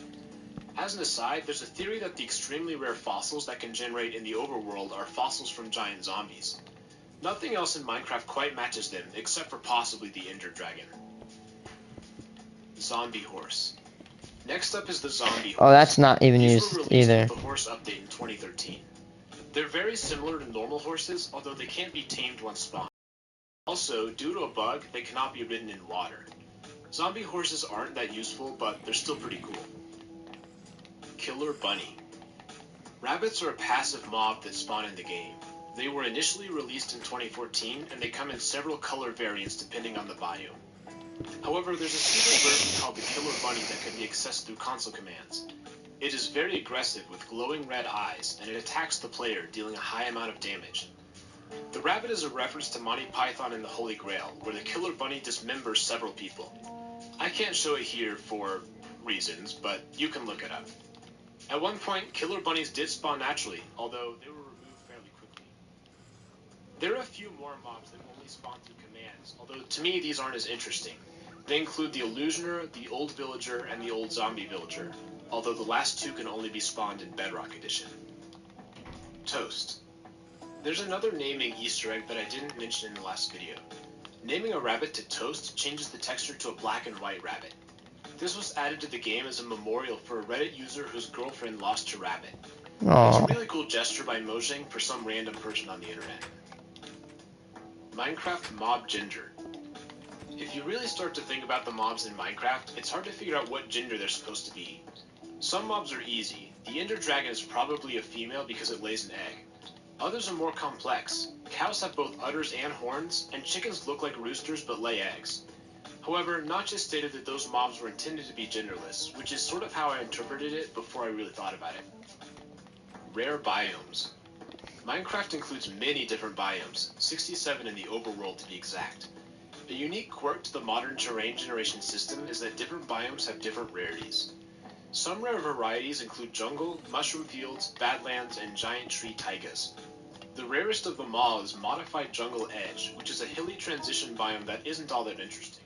As an aside, there's a theory that the extremely rare fossils that can generate in the overworld are fossils from giant zombies. Nothing else in Minecraft quite matches them, except for possibly the Ender Dragon. Zombie Horse. Next up is the Zombie Horse. Oh, that's not even These used were released either. with the Horse update in 2013. They're very similar to normal horses, although they can't be tamed once spawned. Also, due to a bug, they cannot be ridden in water. Zombie horses aren't that useful, but they're still pretty cool. Killer Bunny. Rabbits are a passive mob that spawn in the game. They were initially released in 2014, and they come in several color variants depending on the biome. However, there's a secret version called the Killer Bunny that can be accessed through console commands. It is very aggressive with glowing red eyes, and it attacks the player, dealing a high amount of damage. The rabbit is a reference to Monty Python and the Holy Grail, where the Killer Bunny dismembers several people. I can't show it here for reasons, but you can look it up. At one point, killer bunnies did spawn naturally, although they were removed fairly quickly. There are a few more mobs that only spawn through commands, although to me these aren't as interesting. They include the Illusioner, the Old Villager, and the Old Zombie Villager, although the last two can only be spawned in Bedrock Edition. Toast. There's another naming Easter egg that I didn't mention in the last video. Naming a rabbit to Toast changes the texture to a black and white rabbit. This was added to the game as a memorial for a Reddit user whose girlfriend lost her rabbit. It was a really cool gesture by Mojang for some random person on the internet. Minecraft Mob Gender. If you really start to think about the mobs in Minecraft, it's hard to figure out what gender they're supposed to be. Some mobs are easy. The Ender Dragon is probably a female because it lays an egg. Others are more complex. Cows have both udders and horns, and chickens look like roosters but lay eggs. However, Notch has stated that those mobs were intended to be genderless, which is sort of how I interpreted it before I really thought about it. Rare Biomes. Minecraft includes many different biomes, 67 in the overworld to be exact. A unique quirk to the modern terrain generation system is that different biomes have different rarities. Some rare varieties include jungle, mushroom fields, badlands, and giant tree taigas. The rarest of them all is Modified Jungle Edge, which is a hilly transition biome that isn't all that interesting,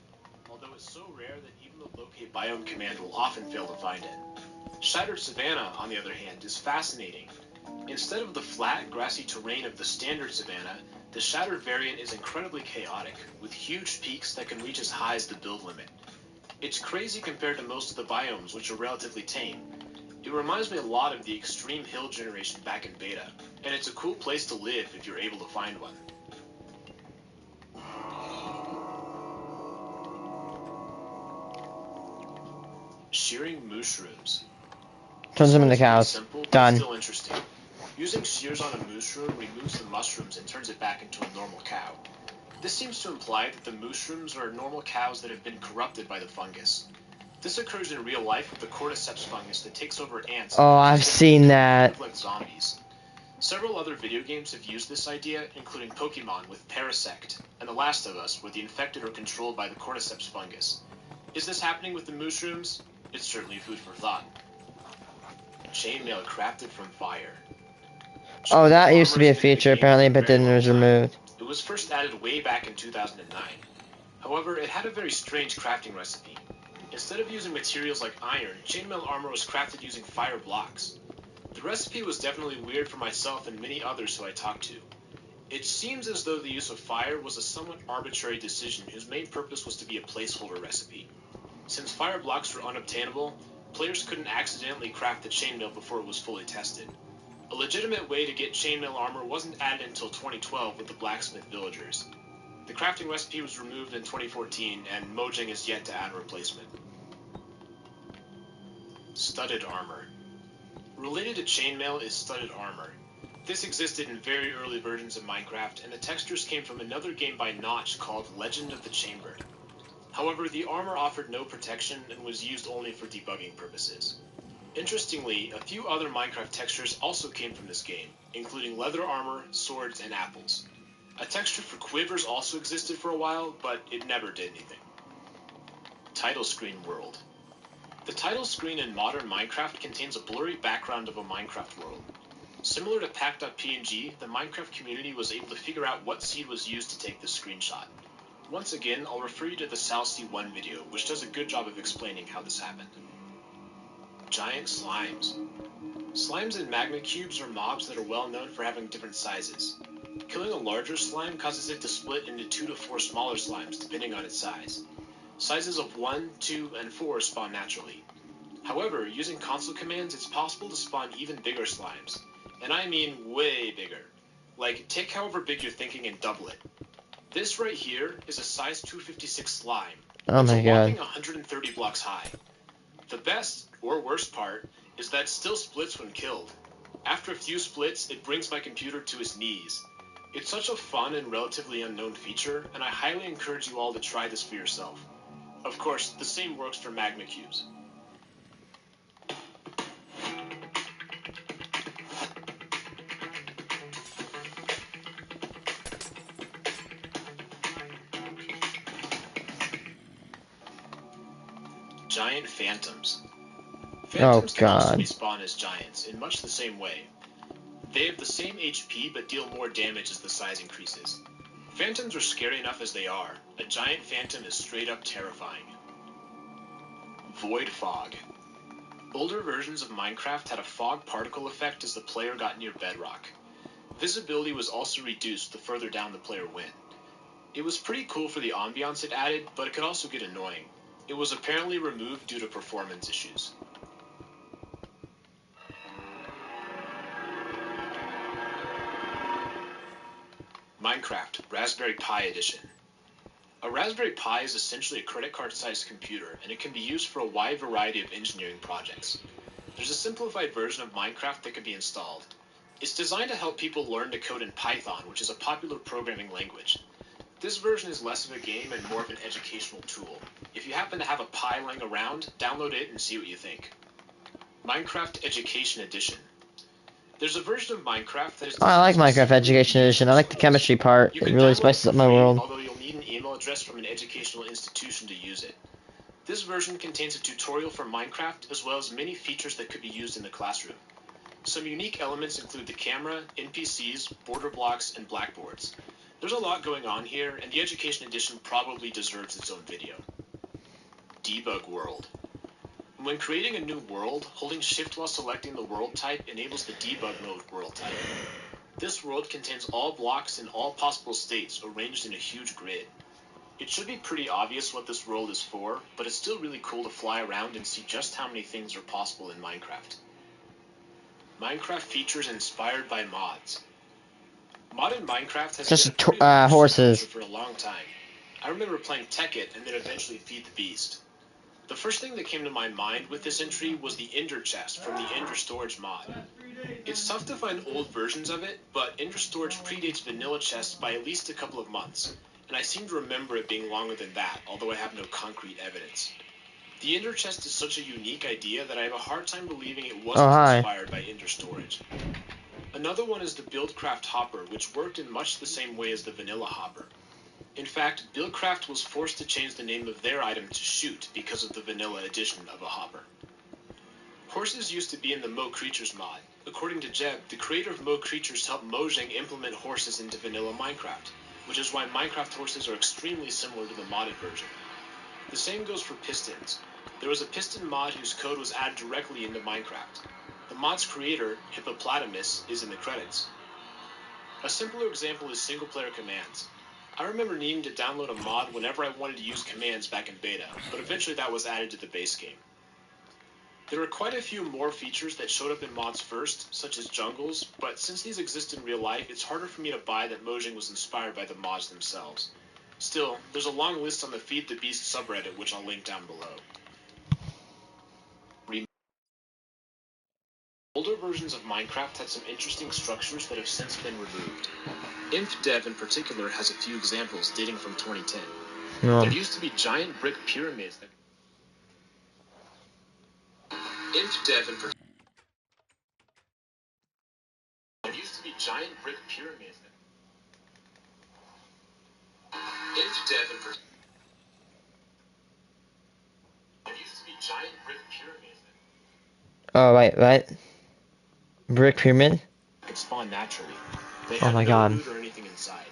although it's so rare that even the locate biome command will often fail to find it. Shider Savannah, on the other hand, is fascinating. Instead of the flat, grassy terrain of the standard savanna, the Shattered variant is incredibly chaotic, with huge peaks that can reach as high as the build limit. It's crazy compared to most of the biomes, which are relatively tame. It reminds me a lot of the extreme hill generation back in beta, and it's a cool place to live if you're able to find one. Shearing mushrooms. Turns them into cows. Simple, but Done. still interesting. Using shears on a mushroom removes the mushrooms and turns it back into a normal cow. This seems to imply that the mushrooms are normal cows that have been corrupted by the fungus. This occurs in real life with the cordyceps fungus that takes over ants. Oh, I've seen that. Like zombies. Several other video games have used this idea, including Pokemon with Parasect, and The Last of Us, where the infected are controlled by the cordyceps fungus. Is this happening with the mushrooms? It's certainly food for thought. Chainmail crafted from fire. Oh, that used to be a feature apparently, but then it was removed. It was first added way back in 2009. However, it had a very strange crafting recipe. Instead of using materials like iron, chainmail armor was crafted using fire blocks. The recipe was definitely weird for myself and many others who I talked to. It seems as though the use of fire was a somewhat arbitrary decision whose main purpose was to be a placeholder recipe. Since fire blocks were unobtainable, players couldn't accidentally craft the chainmail before it was fully tested. A legitimate way to get chainmail armor wasn't added until 2012 with the blacksmith villagers. The crafting recipe was removed in 2014, and Mojang is yet to add a replacement. Studded armor. Related to chainmail is studded armor. This existed in very early versions of Minecraft, and the textures came from another game by Notch called Legend of the Chamber. However, the armor offered no protection and was used only for debugging purposes. Interestingly, a few other Minecraft textures also came from this game, including leather armor, swords, and apples. A texture for quivers also existed for a while, but it never did anything. Title screen world. The title screen in modern Minecraft contains a blurry background of a Minecraft world. Similar to pack.png, the Minecraft community was able to figure out what seed was used to take this screenshot. Once again, I'll refer you to the SalC1 video, which does a good job of explaining how this happened. Giant slimes. Slimes and magma cubes are mobs that are well known for having different sizes. Killing a larger slime causes it to split into 2 to 4 smaller slimes, depending on its size. Sizes of 1, 2, and 4 spawn naturally. However, using console commands, it's possible to spawn even bigger slimes. And I mean way bigger. Like, take however big you're thinking and double it. This right here is a size 256 slime. Oh It's my a god. whopping 130 blocks high. The best, or worst part, is that it still splits when killed. After a few splits, it brings my computer to its knees. It's such a fun and relatively unknown feature, and I highly encourage you all to try this for yourself. Of course, the same works for magma cubes. Giant phantoms. Phantoms can also God. respawn as giants in much the same way. They have the same HP but deal more damage as the size increases. Phantoms are scary enough as they are. A giant phantom is straight up terrifying. Void fog. Older versions of Minecraft had a fog particle effect as the player got near bedrock. Visibility was also reduced the further down the player went. It was pretty cool for the ambiance it added, but it could also get annoying. It was apparently removed due to performance issues. Minecraft Raspberry Pi Edition. A Raspberry Pi is essentially a credit card-sized computer, and it can be used for a wide variety of engineering projects. There's a simplified version of Minecraft that can be installed. It's designed to help people learn to code in Python, which is a popular programming language. This version is less of a game and more of an educational tool. If you happen to have a Pi lying around, download it and see what you think. Minecraft Education Edition. There's a version of Minecraft that is... Oh, I like Minecraft Education Edition. I like the chemistry part. You It can really download it spices for up my free, world. although you'll need an email address from an educational institution to use it. This version contains a tutorial for Minecraft, as well as many features that could be used in the classroom. Some unique elements include the camera, NPCs, border blocks, and blackboards. There's a lot going on here, and the Education Edition probably deserves its own video. Debug World. When creating a new world, holding Shift while selecting the world type enables the debug mode world type. This world contains all blocks in all possible states arranged in a huge grid. It should be pretty obvious what this world is for, but it's still really cool to fly around and see just how many things are possible in Minecraft. Minecraft features inspired by mods. Modded Minecraft has Just been a pretty popular horses. feature for a long time. I remember playing Tekkit and then eventually Feed the Beast. The first thing that came to my mind with this entry was the Ender chest from the Ender Storage mod. It's tough to find old versions of it, but Ender Storage predates vanilla chests by at least a couple of months, and I seem to remember it being longer than that, although I have no concrete evidence. The Ender chest is such a unique idea that I have a hard time believing it wasn't inspired by Ender Storage. Another one is the Buildcraft Hopper, which worked in much the same way as the vanilla hopper. In fact, Buildcraft was forced to change the name of their item to Shoot because of the vanilla edition of a hopper. Horses used to be in the Mo Creatures mod. According to Jeb, the creator of Mo Creatures helped Mojang implement horses into vanilla Minecraft, which is why Minecraft horses are extremely similar to the modded version. The same goes for Pistons. There was a Piston mod whose code was added directly into Minecraft. The mod's creator, Hippopotamus, is in the credits. A simpler example is single-player commands. I remember needing to download a mod whenever I wanted to use commands back in beta, but eventually that was added to the base game. There are quite a few more features that showed up in mods first, such as jungles, but since these exist in real life, it's harder for me to buy that Mojang was inspired by the mods themselves. Still, there's a long list on the Feed the Beast subreddit, which I'll link down below. Older versions of Minecraft had some interesting structures that have since been removed. InfDev in particular has a few examples dating from 2010. There used to be giant brick pyramids that... InfDev in particular... There used to be giant brick pyramids that... InfDev in particular... There used to be giant brick pyramids that... Oh, right. Brick pyramid? Could spawn naturally. They Oh had my no god. loot or anything inside.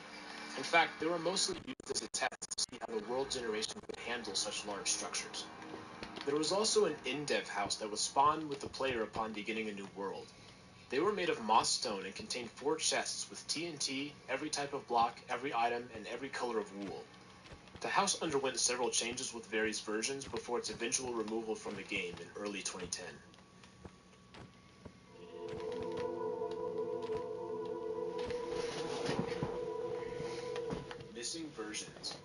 In fact, they were mostly used as a test to see how the world generation could handle such large structures. There was also an in-dev house that would spawn with the player upon beginning a new world. They were made of moss stone and contained 4 chests with TNT, every type of block, every item, and every color of wool. The house underwent several changes with various versions before its eventual removal from the game in early 2010. Missing versions.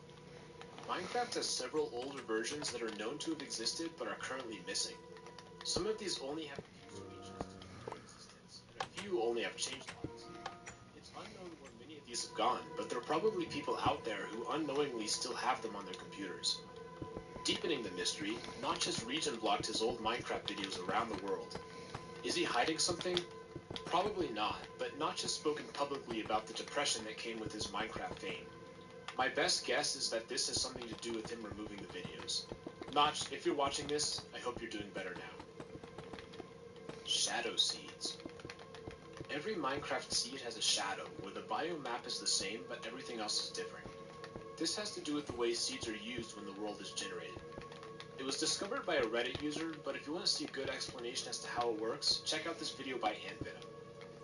Minecraft has several older versions that are known to have existed but are currently missing. Some of these only have a few screenshots to prove their existence, and a few only have change logs. It's unknown where many of these have gone, but there are probably people out there who unknowingly still have them on their computers. Deepening the mystery, Notch has region blocked his old Minecraft videos around the world. Is he hiding something? Probably not, but Notch has spoken publicly about the depression that came with his Minecraft fame. My best guess is that this has something to do with him removing the videos. Notch, if you're watching this, I hope you're doing better now. Shadow seeds. Every Minecraft seed has a shadow, where the biome map is the same, but everything else is different. This has to do with the way seeds are used when the world is generated. It was discovered by a Reddit user, but if you want to see a good explanation as to how it works, check out this video by AntVenom.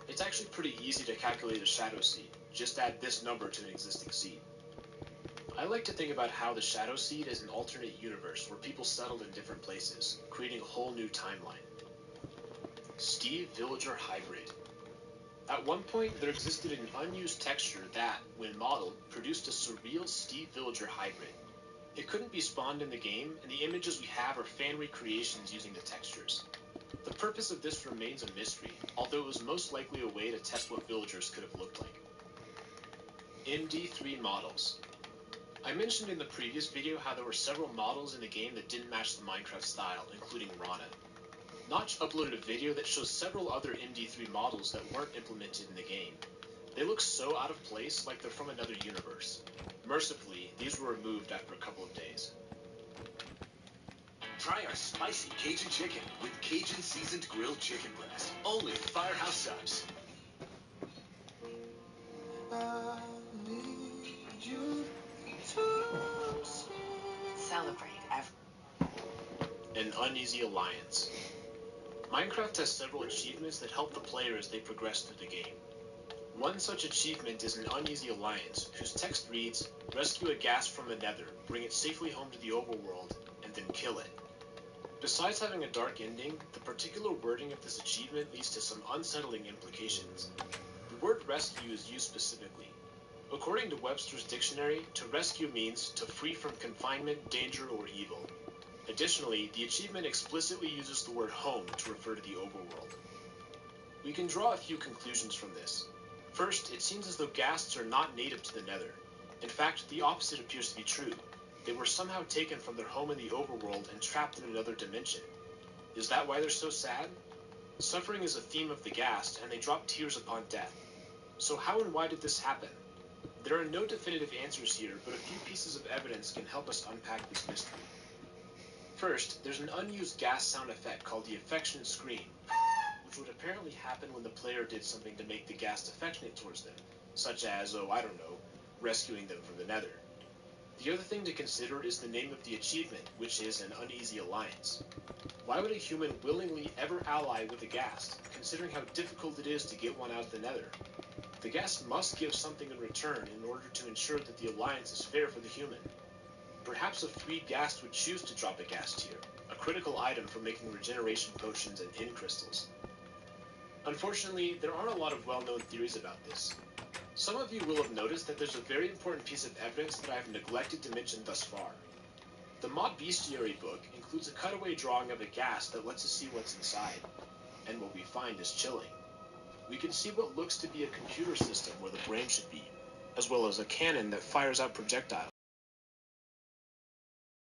It's actually pretty easy to calculate a shadow seed. Just add this number to an existing seed. I like to think about how the shadow seed is an alternate universe where people settled in different places, creating a whole new timeline. Steve Villager Hybrid. At one point, there existed an unused texture that, when modeled, produced a surreal Steve Villager hybrid. It couldn't be spawned in the game, and the images we have are fan recreations using the textures. The purpose of this remains a mystery, although it was most likely a way to test what villagers could have looked like. Md3 Models. I mentioned in the previous video how there were several models in the game that didn't match the Minecraft style, including Rana. Notch uploaded a video that shows several other Md3 models that weren't implemented in the game. They look so out of place, like they're from another universe. Mercifully, these were removed after a couple of days. Try our spicy Cajun chicken with Cajun seasoned grilled chicken breast. Only at Firehouse Subs. Celebrate An uneasy alliance. Minecraft has several achievements that help the player as they progress through the game. One such achievement is an uneasy alliance, whose text reads, rescue a ghast from the Nether, bring it safely home to the overworld, and then kill it. Besides having a dark ending, the particular wording of this achievement leads to some unsettling implications. The word rescue is used specifically. According to Webster's dictionary, to rescue means to free from confinement, danger, or evil. Additionally, the achievement explicitly uses the word home to refer to the overworld. We can draw a few conclusions from this. First, it seems as though ghasts are not native to the Nether. In fact, the opposite appears to be true. They were somehow taken from their home in the overworld and trapped in another dimension. Is that why they're so sad? Suffering is a theme of the ghast, and they drop tears upon death. So how and why did this happen? There are no definitive answers here, but a few pieces of evidence can help us unpack this mystery. First, there's an unused ghast sound effect called the affectionate scream, which would apparently happen when the player did something to make the ghast affectionate towards them, such as, rescuing them from the Nether. The other thing to consider is the name of the achievement, which is an uneasy alliance. Why would a human willingly ever ally with a ghast, considering how difficult it is to get one out of the Nether? The ghast must give something in return in order to ensure that the alliance is fair for the human. Perhaps a freed ghast would choose to drop a ghast here, a critical item for making regeneration potions and crystals. Unfortunately, there aren't a lot of well-known theories about this. Some of you will have noticed that there's a very important piece of evidence that I have neglected to mention thus far. The Mob Bestiary book includes a cutaway drawing of a gas that lets us see what's inside, and what we find is chilling. We can see what looks to be a computer system where the brain should be, as well as a cannon that fires out projectiles.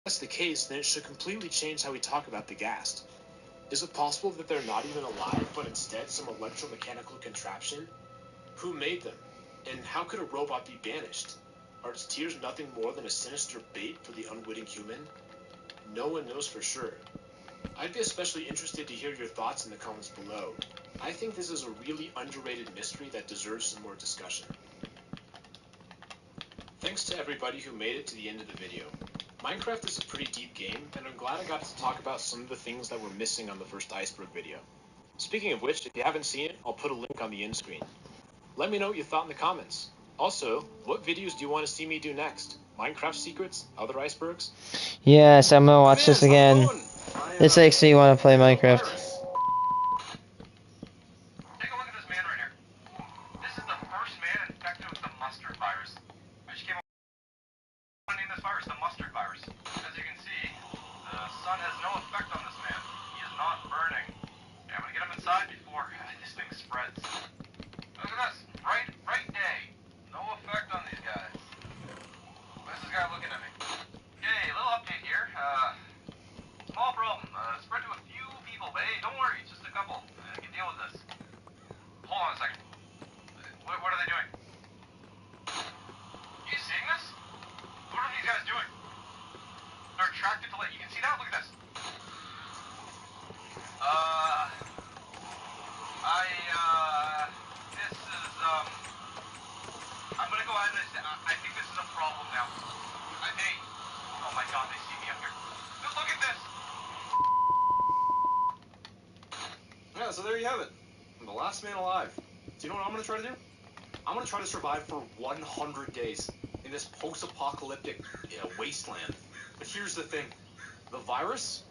If that's the case, then it should completely change how we talk about the ghast. Is it possible that they're not even alive, but instead some electromechanical contraption? Who made them? And how could a robot be banished? Are its tears nothing more than a sinister bait for the unwitting human? No one knows for sure. I'd be especially interested to hear your thoughts in the comments below. I think this is a really underrated mystery that deserves some more discussion. Thanks to everybody who made it to the end of the video. Minecraft is a pretty deep game, and I'm glad I got to talk about some of the things that were missing on the first Iceberg video. Speaking of which, if you haven't seen it, I'll put a link on the end screen. Let me know what you thought in the comments. Also, what videos do you want to see me do next? Minecraft secrets? Other icebergs? Yes, I'm gonna watch this again. This makes me want to play Minecraft. Take a look at this man right here. This is the first man infected with the mustard virus. I just came up with name this virus the mustard virus. As you can see, the sun has no effect on this man. He is not burning. Yeah, I'm gonna get him inside before this thing spreads. Look at this. Bright day. No effect on these guys. Where's this guy looking at me? Okay, a little update here. Small problem. Spread to a few people, but hey, don't worry, it's just a couple. I can deal with this. Hold on a second. What are they doing? You seeing this? What are these guys doing? They're attracted to light. You can see that? Look at this. This is, I'm gonna go ahead and say, I think this is a problem now. Hey. Oh my god, they see me up here. Just look at this. Yeah, so there you have it. I'm the last man alive. Do you know what I'm gonna try to do? I'm gonna try to survive for 100 days in this post-apocalyptic wasteland. But here's the thing. The virus,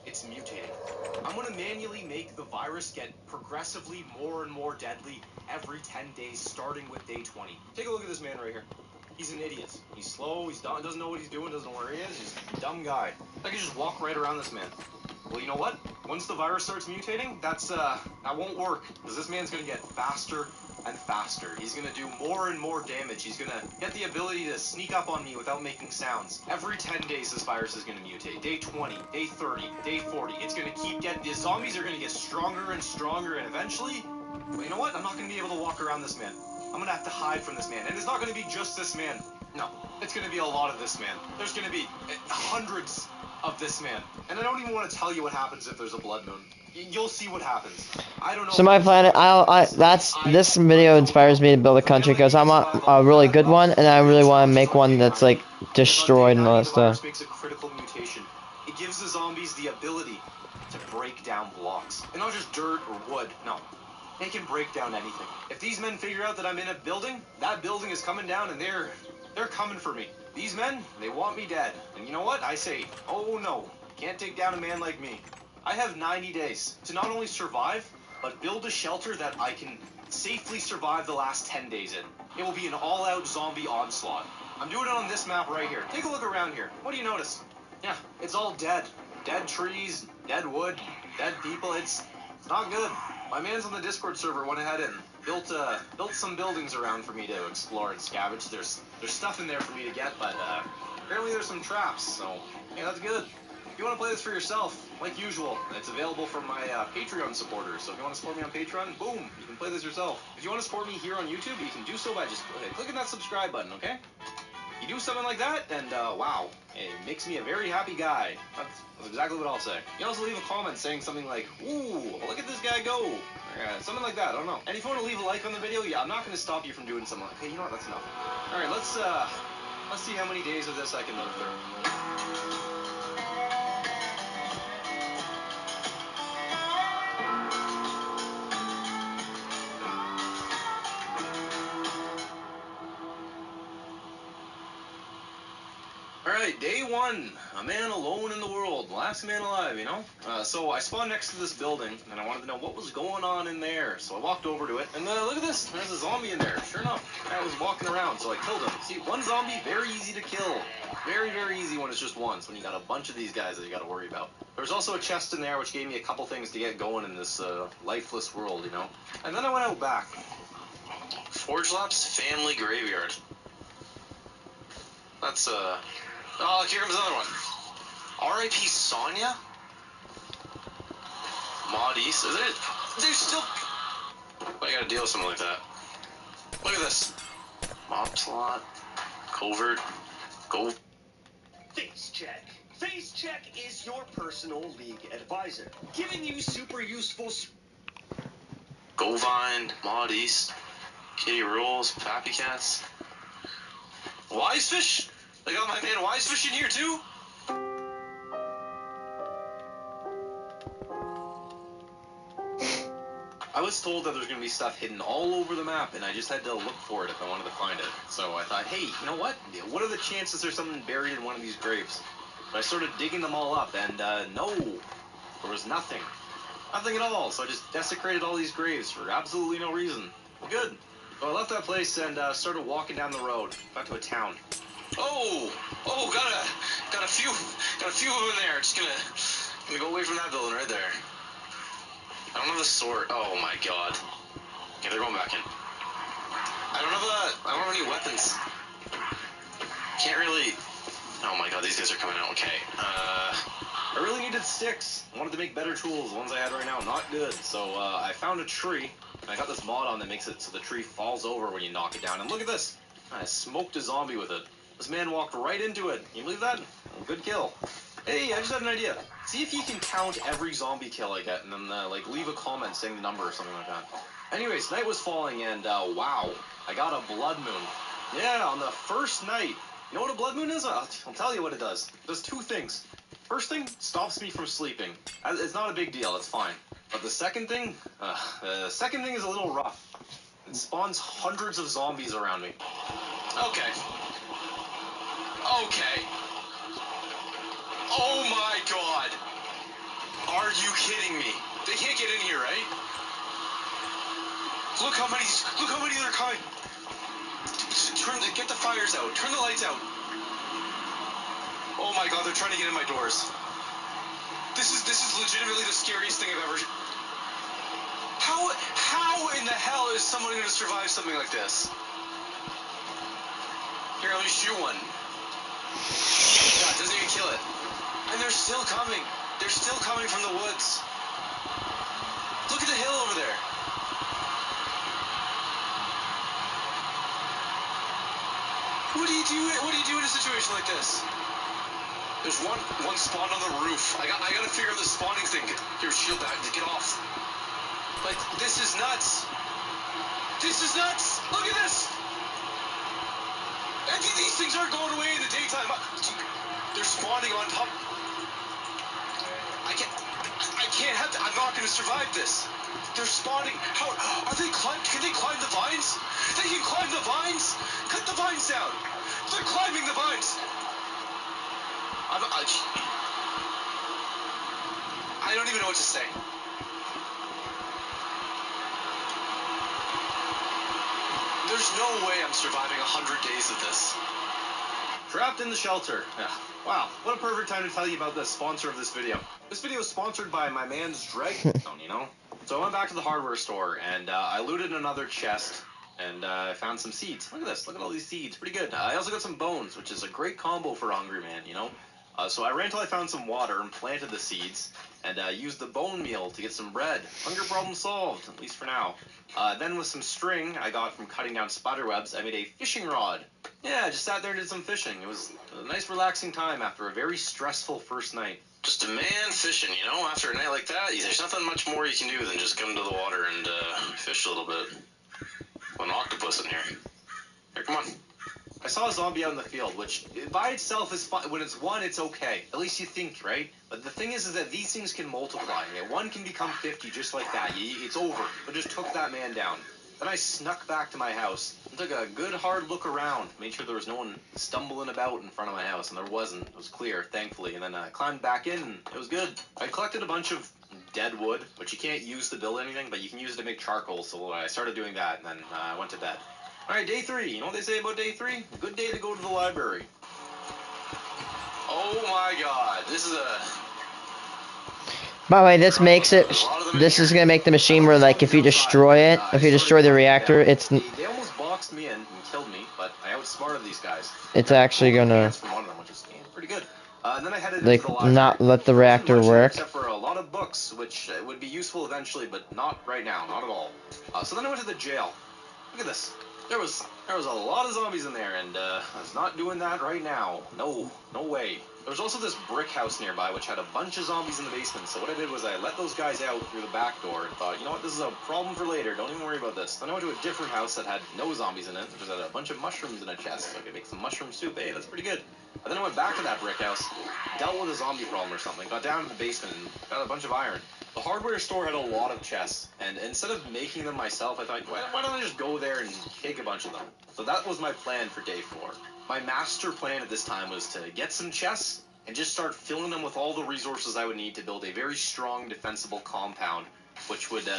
it's mutating. I'm gonna manually make the virus get progressively more and more deadly every 10 days, starting with day 20. Take a look at this man right here. He's an idiot. He's slow, he's dumb, doesn't know what he's doing, doesn't know where he is. He's a dumb guy. I can just walk right around this man. Well, you know what? Once the virus starts mutating, that won't work. Because this man's gonna get faster and faster. He's gonna do more and more damage. He's gonna get the ability to sneak up on me without making sounds. Every 10 days, this virus is gonna mutate. Day 20, day 30, day 40. It's gonna keep the zombies are gonna get stronger and stronger, and eventually, well, you know what? I'm not gonna be able to walk around this man. I'm gonna have to hide from this man. And it's not gonna be just this man. No, it's gonna be a lot of this man. There's gonna be hundreds of this man. And I don't even want to tell you what happens if there's a blood moon. You'll see what happens. I don't know. So my planet, this video inspires me to build a country because I want a really good one, and I really want to make one that's like destroyed and all that stuff. Makes a critical mutation. It gives the zombies the ability to break down blocks, and not just dirt or wood. No, they can break down anything. If these men figure out that I'm in a building, that building is coming down, and they're coming for me. These men, they want me dead. And you know what? I say, oh no, can't take down a man like me. I have 90 days to not only survive, but build a shelter that I can safely survive the last 10 days in. It will be an all-out zombie onslaught. I'm doing it on this map right here. Take a look around here. What do you notice? Yeah, it's all dead. Dead trees, dead wood, dead people. It's not good. My man's on the Discord server went ahead and built some buildings around for me to explore and scavenge. There's stuff in there for me to get, but apparently there's some traps, so yeah, that's good. If you want to play this for yourself, like usual, it's available for my Patreon supporters. So if you want to support me on Patreon, boom, you can play this yourself. If you want to support me here on YouTube, you can do so by just clicking that subscribe button, okay? You do something like that, and wow, it makes me a very happy guy. That's exactly what I'll say. You can also leave a comment saying something like, ooh, look at this guy go. Or, something like that, I don't know. And if you want to leave a like on the video, yeah, I'm not going to stop you from doing something like, okay, you know what, that's enough. Alright, let's see how many days of this I can live through. Alright, Alright, day one. A man alone in the world. Last man alive, you know? So I spawned next to this building, and I wanted to know what was going on in there. So I walked over to it, and look at this. There's a zombie in there. Sure enough, guy was walking around, so I killed him. See, one zombie, very easy to kill. Very, very easy when it's just once, when you got a bunch of these guys that you gotta worry about. There's also a chest in there, which gave me a couple things to get going in this lifeless world, you know? And then I went out back. Forge Labs Family Graveyard. That's, Oh, here comes another one. R.I.P. Sonya? Mod East? There's still... I gotta deal with something like that. Look at this. Mob slot. Covert. Go. Face Check. Face Check is your personal league advisor, giving you super useful... Govine. Mod East. Kitty Rules. Pappy Cats. Wisefish? I got my man Wisefish in here too? I was told that there's going to be stuff hidden all over the map, and I just had to look for it if I wanted to find it. So I thought, hey, you know what? What are the chances there's something buried in one of these graves? But I started digging them all up, and no, there was nothing. Nothing at all, so I just desecrated all these graves for absolutely no reason. Good. So I left that place and started walking down the road, got to a town. Oh, got a few of them in there. Just gonna go away from that building right there. I don't have a sword. Oh my god. Okay, they're going back in. I don't have any weapons. Can't really. Oh my god, these guys are coming out. Okay. I really needed sticks. I wanted to make better tools. The ones I had right now, not good. So I found a tree. And I got this mod on that makes it so the tree falls over when you knock it down. And look at this. I smoked a zombie with it. This man walked right into it. Can you believe that? Good kill. Hey, I just had an idea. See if you can count every zombie kill I get, and then like leave a comment saying the number or something like that. Anyways, night was falling, and wow, I got a blood moon. Yeah, on the first night. You know what a blood moon is? I'll tell you what it does. It does two things. First thing, stops me from sleeping. It's not a big deal. It's fine. But the second thing is a little rough. It spawns hundreds of zombies around me. Okay. Oh my god. Are you kidding me? They can't get in here, right? Look how many they're coming. Get the fires out. Turn the lights out. Oh my god, they're trying to get in my doors. This is legitimately the scariest thing I've ever... How in the hell is someone going to survive something like this? Here, let me shoot one. God, doesn't even kill it. And they're still coming. They're still coming from the woods. Look at the hill over there. What do you do in a situation like this? There's one spawn on the roof. I gotta figure out the spawning thing. Here, shield that. Get off. Like, this is nuts. This is nuts. Look at this. These things aren't going away in the daytime. They're spawning on top. I can't have that. I'm not going to survive this. They're spawning. How are they can they climb the vines? They can climb the vines. Cut the vines down. They're climbing the vines. I don't even know what to say. There's no way I'm surviving 100 days of this. Trapped in the shelter. Yeah. Wow, what a perfect time to tell you about the sponsor of this video. This video is sponsored by my man's Dragon, you know? So I went back to the hardware store, and I looted another chest, and I found some seeds. Look at this, look at all these seeds, pretty good. I also got some bones, which is a great combo for a hungry man, you know? So I ran till I found some water and planted the seeds, and used the bone meal to get some bread. Hunger problem solved, at least for now. Then with some string I got from cutting down spider webs, I made a fishing rod. Yeah, I just sat there and did some fishing. It was a nice relaxing time after a very stressful first night. Just a man fishing, you know? After a night like that, there's nothing much more you can do than just come to the water and fish a little bit. An octopus in here. Here, come on. I saw a zombie out in the field, which by itself is fine. When it's one, it's okay. At least you think, right? But the thing is that these things can multiply. One can become 50 just like that. It's over. I just took that man down. Then I snuck back to my house and took a good hard look around, made sure there was no one stumbling about in front of my house, and there wasn't. It was clear, thankfully, and then I climbed back in, and it was good. I collected a bunch of dead wood, which you can't use to build anything, but you can use it to make charcoal, so I started doing that, and then I went to bed. Alright, day 3. You know what they say about day 3? A good day to go to the library. Oh my god, this is a... By the way, this makes it. This is gonna make the machine where, like, if you destroy it, if you destroy the reactor, They almost boxed me in and killed me, but I outsmarted these guys. it's actually gonna, From one of them, which is pretty good. And then I headed like, into the library. not let the There wasn't reactor much there work. except for a lot of books, which would be useful eventually, but not right now, not at all. So then I went to the jail. Look at this. There was a lot of zombies in there, and I was not doing that right now. No way. There was also this brick house nearby, which had a bunch of zombies in the basement. So what I did was I let those guys out through the back door and thought, you know what, this is a problem for later. Don't even worry about this. Then I went to a different house that had no zombies in it, which had a bunch of mushrooms in a chest, so I could make some mushroom soup. Hey, that's pretty good. And then I went back to that brick house, dealt with a zombie problem or something, got down to the basement and got a bunch of iron. The hardware store had a lot of chests, and instead of making them myself, I thought, why don't I just go there and take a bunch of them? So that was my plan for day 4. My master plan at this time was to get some chests and just start filling them with all the resources I would need to build a very strong, defensible compound, which would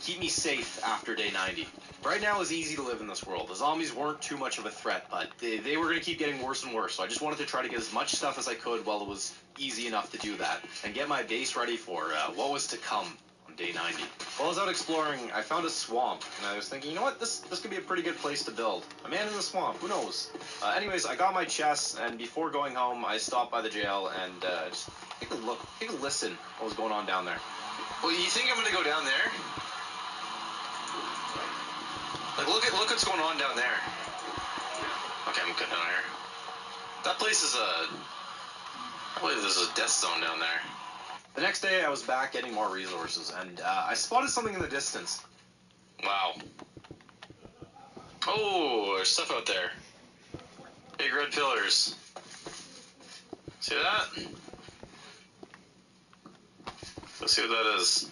keep me safe after day 90. Right now, it's easy to live in this world. The zombies weren't too much of a threat, but they were going to keep getting worse and worse, so I just wanted to try to get as much stuff as I could while it was easy enough to do that, and get my base ready for what was to come on day 90. While I was out exploring, I found a swamp, and I was thinking, you know what, this could be a pretty good place to build. A man in the swamp, who knows? Anyways, I got my chests, and before going home, I stopped by the jail and just take a listen what was going on down there. Well, you think I'm gonna go down there? Like, look what's going on down there. Okay, I'm good down here. That place is I believe there's a death zone down there. The next day, I was back getting more resources, and I spotted something in the distance. Wow. Oh, there's stuff out there. Big red pillars. See that? Let's see what that is.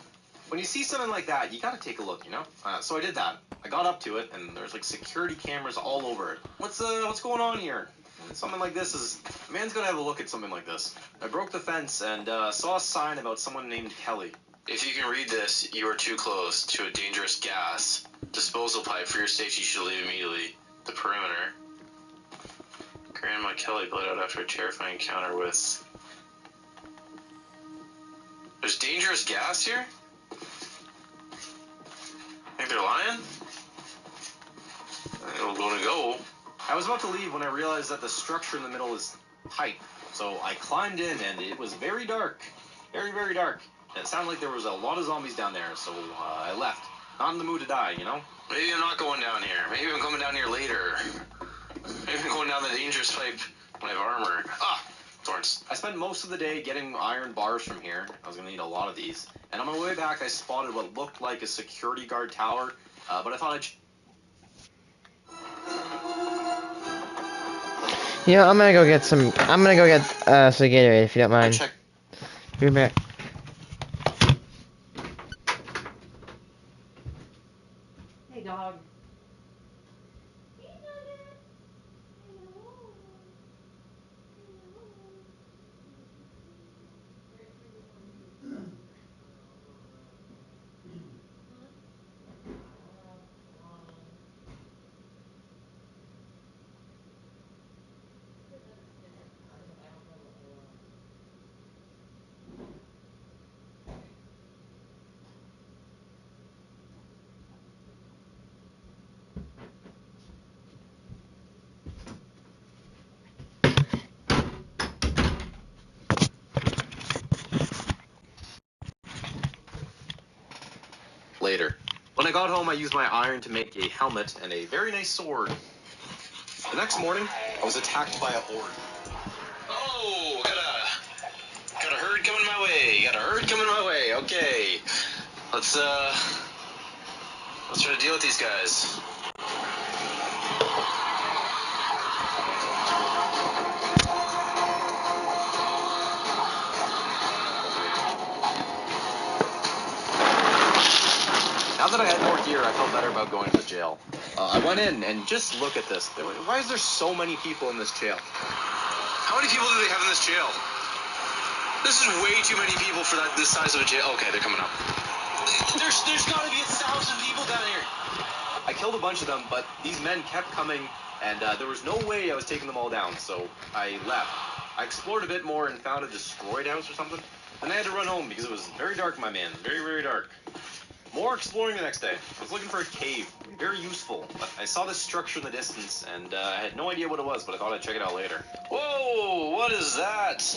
When you see something like that, you gotta take a look, you know? So I did that. I got up to it, and there's like security cameras all over it. What's going on here? Something like this is... A man's gotta have a look at something like this. I broke the fence and saw a sign about someone named Kelly. If you can read this, you are too close to a dangerous gas disposal pipe. For your safety, you should leave immediately. The perimeter. Grandma Kelly bled out after a terrifying encounter with... There's dangerous gas here? Think they're lying? It'll go. I was about to leave when I realized that the structure in the middle is pipe. So I climbed in, and it was very dark. Very, very dark. It sounded like there was a lot of zombies down there, so I left. Not in the mood to die, you know? Maybe I'm not going down here. Maybe I'm coming down here later. Maybe I'm going down the dangerous pipe when I have armor. Ah! Thorns. I spent most of the day getting iron bars from here. I was going to need a lot of these. And on my way back, I spotted what looked like a security guard tower, but I thought I'd... You know, I'm gonna go get some Gatorade if you don't mind. check. Be back. Hey, dog. Later. When I got home, I used my iron to make a helmet and a very nice sword. The next morning, I was attacked by a horde. Oh, got a herd coming my way. Okay. Let's try to deal with these guys. Now Now that I had more gear, I felt better about going to the jail. I went in, and just look at this. Why is there so many people in this jail? How many people do they have in this jail? This is way too many people for this size of a jail. Okay, they're coming up. There's got to be 1,000 people down here. I killed a bunch of them, but these men kept coming, and there was no way I was taking them all down, so I left. I explored a bit more and found a destroyed house or something. Then I had to run home because it was very dark, my man. Very, very dark. More exploring the next day. I was looking for a cave. Very useful. But I saw this structure in the distance, and I had no idea what it was, but I thought I'd check it out later. Whoa, what is that?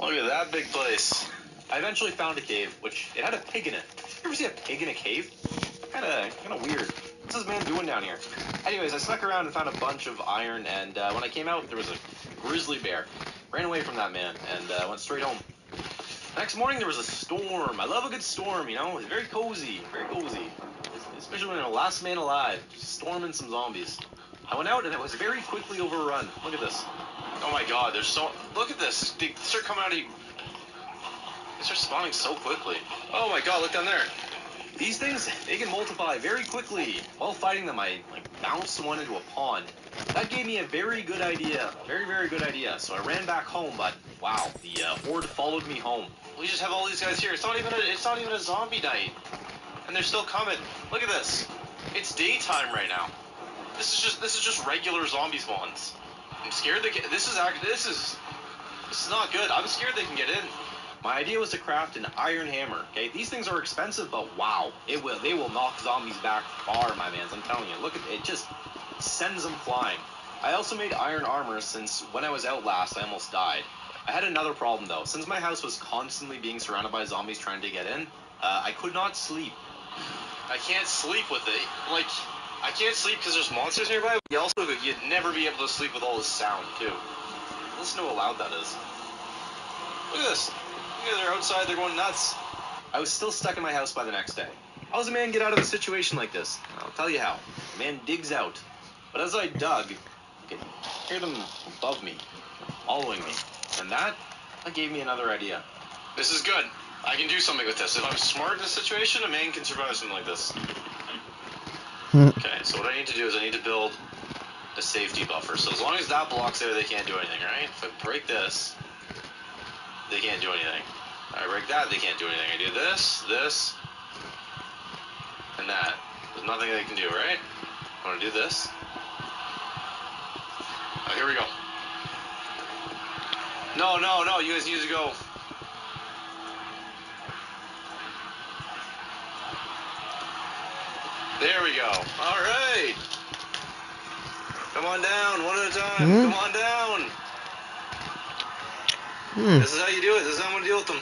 Look at that big place. I eventually found a cave, which it had a pig in it. You ever see a pig in a cave? Kinda weird. What's this man doing down here? Anyways, I snuck around and found a bunch of iron, and when I came out, there was a grizzly bear. Ran away from that man, and went straight home. Next morning, there was a storm. I love a good storm, you know? It's very cozy, very cozy. Especially when you're the last man alive, just storming some zombies. I went out, and it was very quickly overrun. Look at this. Oh my god, there's so... Look at this. They start coming out of you. They start spawning so quickly. Oh my god, look down there. These things, they can multiply very quickly. While fighting them, I bounced one into a pond. That gave me a very good idea. Very, very good idea. So I ran back home, but wow, the horde followed me home. We just have all these guys here. It's not even a zombie night. And they're still coming. Look at this. It's daytime right now. This is just regular zombie spawns. I'm scared this is not good. I'm scared they can get in. My idea was to craft an iron hammer. Okay, these things are expensive, but wow, they will knock zombies back far, my mans. I'm telling you. Look at it, just sends them flying. I also made iron armor since when I was out last, I almost died. I had another problem though. Since my house was constantly being surrounded by zombies trying to get in, I could not sleep. I can't sleep with it. Like, I can't sleep because there's monsters nearby. You'd never be able to sleep with all this sound too. Listen to how loud that is. Look at this. Look at they're outside. They're going nuts. I was still stuck in my house by the next day. How does a man get out of a situation like this? I'll tell you how. A man digs out. But as I dug, I could hear them above me, following me. And that gave me another idea. This is good. I can do something with this. If I'm smart in this situation, a man can survive something like this. Okay, so what I need to do is I need to build a safety buffer. So as long as that block's there, they can't do anything, right? If I break this, they can't do anything. I break that, they can't do anything. I do this, this, and that. There's nothing they can do, right? I want to do this. Oh, here we go. No, no, no, you guys need to go. There we go. All right. Come on down, one at a time. Come on down. This is how you do it. This is how I'm going to deal with them.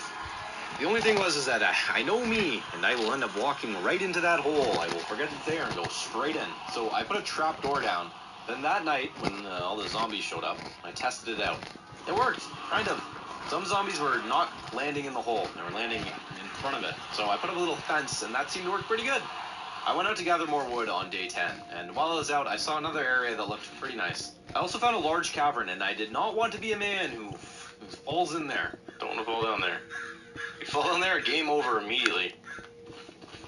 The only thing was that I know me, and I will end up walking right into that hole. I will forget it's there and go straight in. So I put a trap door down. Then that night, when all the zombies showed up, I tested it out. It worked, kind of. Some zombies were not landing in the hole. They were landing in front of it. So I put up a little fence, and that seemed to work pretty good. I went out to gather more wood on day 10, and while I was out, I saw another area that looked pretty nice. I also found a large cavern, and I did not want to be a man who falls in there. Don't want to fall down there. You fall down there, game over immediately.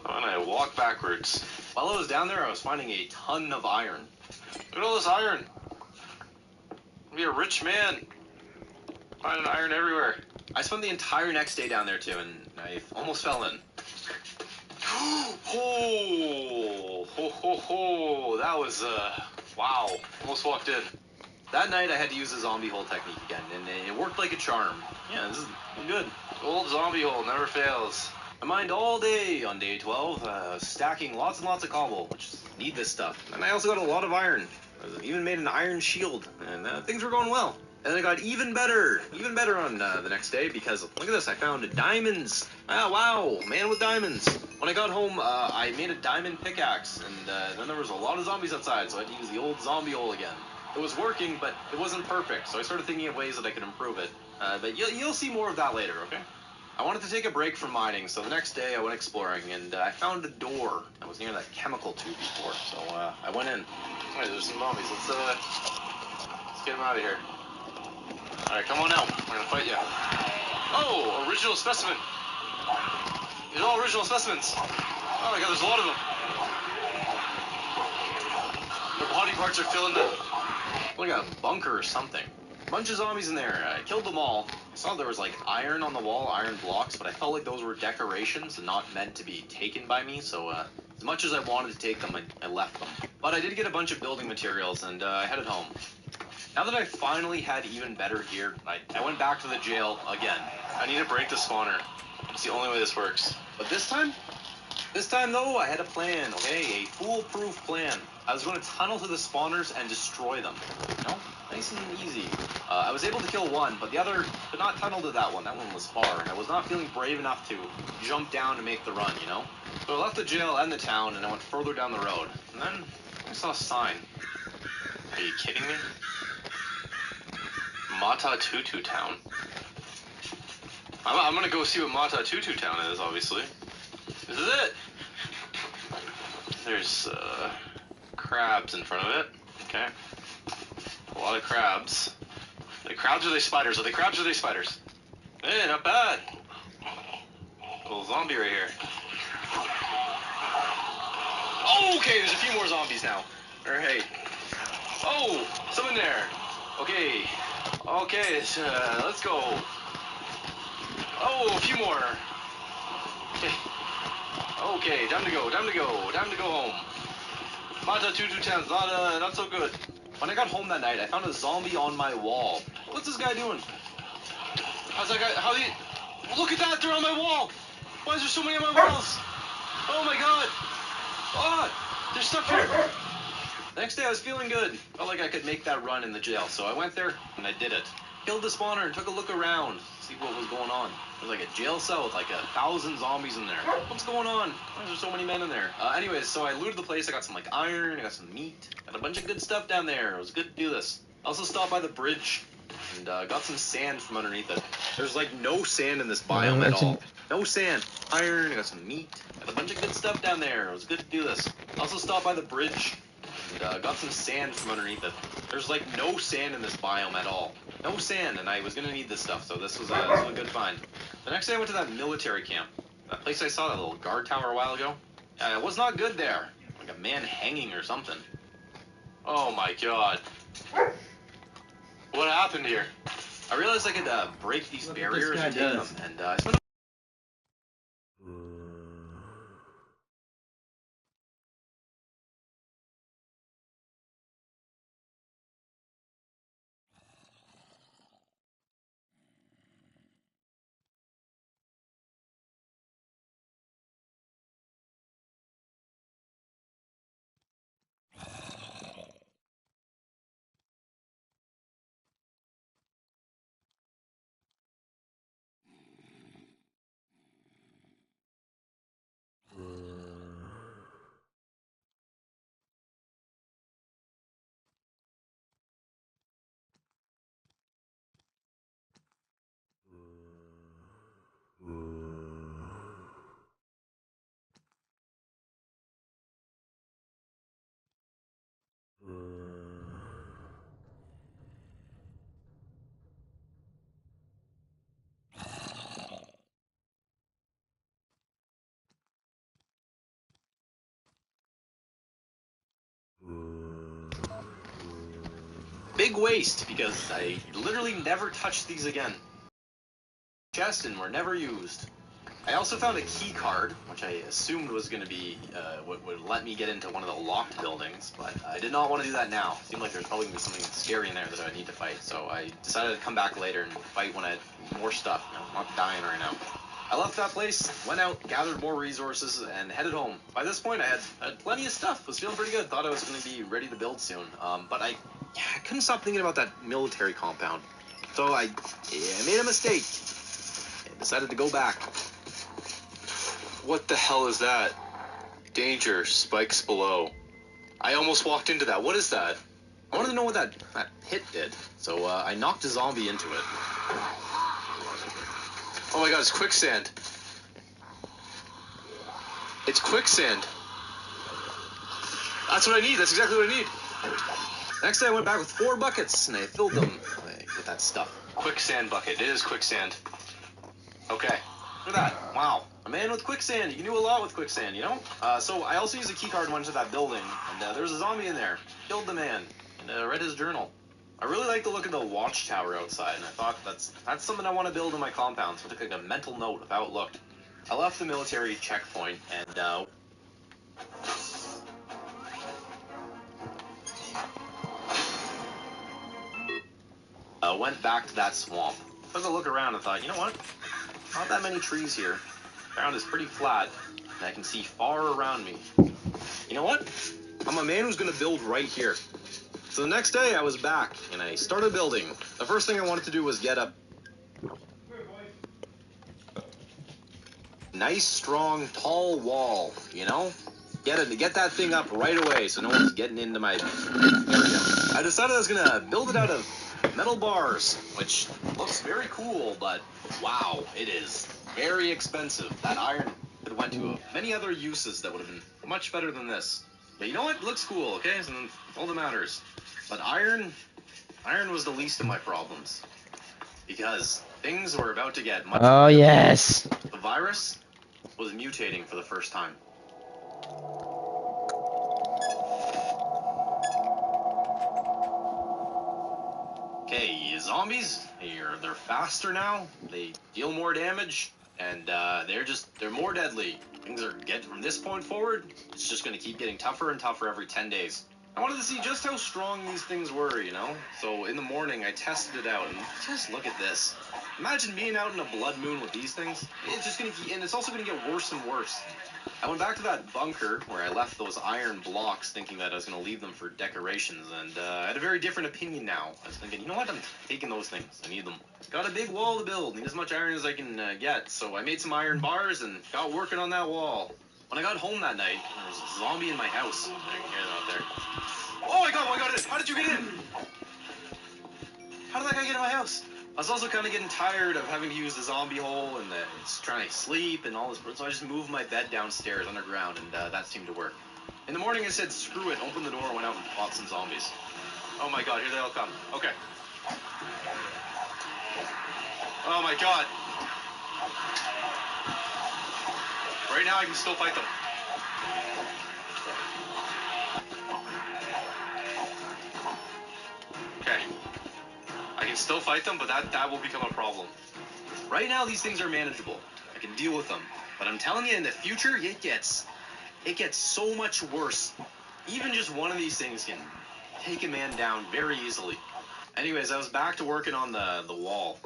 And I walk backwards. While I was down there, I was finding a ton of iron. Look at all this iron. I'll be a rich man. Finding iron everywhere. I spent the entire next day down there too, and I almost fell in. Oh, ho, ho, ho. That was, wow. Almost walked in. That night I had to use the zombie hole technique again, and it worked like a charm. Yeah, this is good. Old zombie hole never fails. I mined all day on day 12, stacking lots and lots of cobble, which need this stuff. And I also got a lot of iron. I even made an iron shield, and things were going well. And then it got even better on the next day, because look at this, I found diamonds. Ah, wow, man with diamonds. When I got home, I made a diamond pickaxe, and then there was a lot of zombies outside, so I had to use the old zombie hole again. It was working, but it wasn't perfect, so I started thinking of ways that I could improve it. But you'll see more of that later, okay? I wanted to take a break from mining, so the next day I went exploring, and I found a door that was near that chemical tube before, so I went in. Alright, there's some zombies. Let's get them out of here. Alright, come on out. We're gonna fight you. Oh, original specimen. These are all original specimens. Oh my god, there's a lot of them. Their body parts are filling the... like a bunker or something. A bunch of zombies in there. I killed them all. I saw there was like iron on the wall, iron blocks, but I felt like those were decorations and not meant to be taken by me, so as much as I wanted to take them, I left them. But I did get a bunch of building materials, and I headed home. Now that I finally had even better gear, I went back to the jail again. I need to break the spawner. It's the only way this works. But this time though, I had a plan, okay? A foolproof plan. I was going to tunnel to the spawners and destroy them. You know? Nice and easy. I was able to kill one, but the other could not tunnel to that one. That one was far, and I was not feeling brave enough to jump down to make the run, you know? So I left the jail and the town, and I went further down the road. And then I saw a sign. Are you kidding me? Mata Tutu Town. I'm gonna go see what Mata Tutu Town is, obviously. This is it! There's, crabs in front of it. Okay. A lot of crabs. Are they crabs or are they spiders? Are they crabs or are they spiders? Hey, not bad. Little zombie right here. Oh, okay, there's a few more zombies now. Or hey. Oh, some in there. Okay. Okay, let's go. Oh, a few more. Okay. Okay, time to go, time to go, time to go home. Mata Tutu Town's not so good. When I got home that night, I found a zombie on my wall. What's this guy doing? How's that guy, look at that, they're on my wall! Why is there so many on my walls? Oh my god! Oh, there's stuff here. The next day I was feeling good. Felt like I could make that run in the jail, so I went there and I did it. Killed the spawner and took a look around to see what was going on. There's like a jail cell with like 1,000 zombies in there. What's going on? Why is there so many men in there? Anyways, so I looted the place. I got some like iron, I got some meat, got a bunch of good stuff down there. It was good to do this. I also stopped by the bridge and got some sand from underneath it. There's like no sand in this biome at all. No sand. Iron, I got some meat, got a bunch of good stuff down there. It was good to do this. I also stopped by the bridge and got some sand from underneath it. There's like no sand in this biome at all. No sand, and I was gonna need this stuff, so this was a good find. The next day I went to that military camp. That place I saw, that little guard tower a while ago. It was not good there. Like a man hanging or something. Oh my god. What happened here? I realized I could break these barriers and take them, and I spent big waste because I literally never touched these again. Chest and were never used. I also found a key card, which I assumed was going to be what would let me get into one of the locked buildings, but I did not want to do that now. It seemed like there's probably going to be something scary in there that I need to fight, so I decided to come back later and fight when I had more stuff. You know, I'm not dying right now. I left that place, went out, gathered more resources, and headed home. By this point, I had plenty of stuff. Was feeling pretty good. Thought I was going to be ready to build soon. But I couldn't stop thinking about that military compound. So I made a mistake. I decided to go back. What the hell is that? Danger, spikes below. I almost walked into that. What is that? I wanted to know what that pit did. So I knocked a zombie into it. Oh my god, it's quicksand. It's quicksand. That's what I need. That's exactly what I need. Next day I went back with 4 buckets and I filled them with that stuff. Quicksand bucket. It is quicksand. Okay. Look at that. Wow. I'm man with quicksand. You can do a lot with quicksand, you know? So I also used a keycard and went to that building, and there was a zombie in there. Killed the man, and read his journal. I really like the look of the watchtower outside, and I thought that's something I want to build in my compound, so I took like a mental note of how it looked. I left the military checkpoint, and went back to that swamp. Took a look around and thought, you know what? Not that many trees here. The ground is pretty flat, and I can see far around me. You know what? I'm a man who's gonna build right here. So the next day I was back, and I started building. The first thing I wanted to do was get a nice, strong, tall wall, you know? Get that thing up right away so no one's getting into my area. I decided I was gonna build it out of metal bars, which looks very cool, but wow, it is very expensive. That iron could have went to many other uses that would have been much better than this. But you know what? It looks cool, okay? So all that matters. But iron was the least of my problems. Because things were about to get much Oh, better. yes. The virus was mutating for the first time. Okay, zombies, they're faster now, they deal more damage, and they're more deadly. Things are from this point forward, it's just gonna keep getting tougher and tougher every 10 days. I wanted to see just how strong these things were, you know? So in the morning, I tested it out, and just look at this. Imagine being out in a blood moon with these things. It's just gonna keep, and it's also gonna get worse and worse. I went back to that bunker where I left those iron blocks thinking that I was going to leave them for decorations, and I had a very different opinion now. I was thinking, you know what, I'm taking those things. I need them. Got a big wall to build, need as much iron as I can get, so I made some iron bars and got working on that wall. When I got home that night, there was a zombie in my house. I can hear them out there. Oh my god, how did you get in? How did that guy get in my house? I was also kind of getting tired of having to use the zombie hole and trying to sleep and all this, so I just moved my bed downstairs underground, and that seemed to work. In the morning I said, screw it, opened the door, went out and fought some zombies. Oh my god, here they all come. Okay. Oh my god. Right now I can still fight them. Okay. I can still fight them, but that will become a problem. Right now these things are manageable. I can deal with them. But I'm telling you, in the future, it gets so much worse. Even just one of these things can take a man down very easily. Anyways, I was back to working on the wall.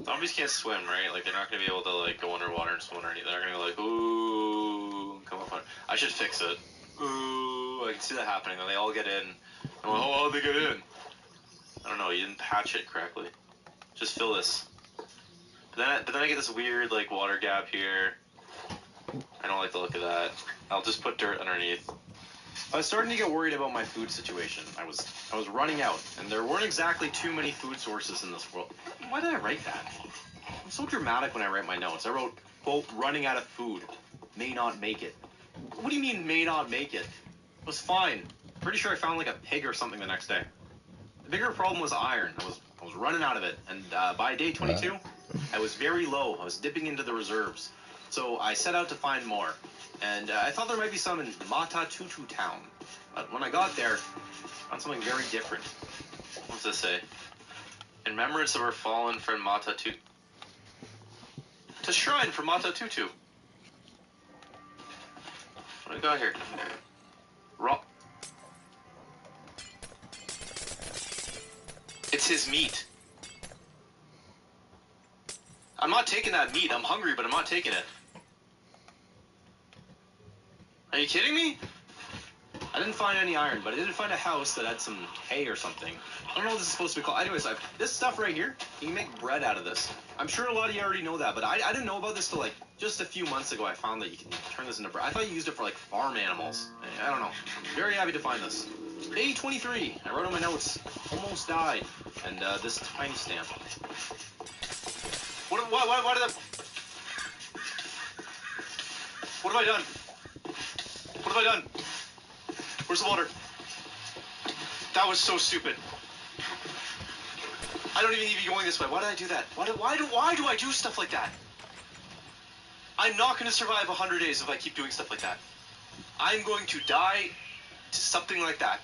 Zombies can't swim, right? Like, they're not going to be able to, like, go underwater and swim underneath. They're going to go like, ooh, come up on. I should fix it. Ooh, I can see that happening. Then they all get in. I'm like, oh, how'd they get in? I don't know, you didn't patch it correctly. Just fill this. But then I get this weird, like, water gap here. I don't like the look of that. I'll just put dirt underneath. I was starting to get worried about my food situation. I was running out, and there weren't exactly too many food sources in this world. Why did I write that? I'm so dramatic when I write my notes. I wrote, quote, running out of food. May not make it. What do you mean, may not make it? It was fine. Pretty sure I found, like, a pig or something the next day. The bigger problem was iron. I was running out of it, and by day 22, I was very low. I was dipping into the reserves. So I set out to find more, and I thought there might be some in Matatutu town. But when I got there, I found something very different. What's this say? In remembrance of our fallen friend Matatutu. It's a shrine for Matatutu. What do we got here? It's his meat. I'm not taking that meat. I'm hungry, but I'm not taking it. Are you kidding me? I didn't find any iron, but I did find a house that had some hay or something. I don't know what this is supposed to be called. Anyways, this stuff right here, you can make bread out of this. I'm sure a lot of you already know that, but I didn't know about this till like just a few months ago. I found that you can turn this into bread. I thought you used it for like farm animals. I don't know. I'm very happy to find this. Day 23. I wrote on my notes, almost died, and this tiny stamp. What have I done? What have I done? Where's the water? That was so stupid. I don't even need to be going this way. Why did I do that? Why do I do stuff like that? I'm not going to survive 100 days if I keep doing stuff like that. I'm going to die to something like that.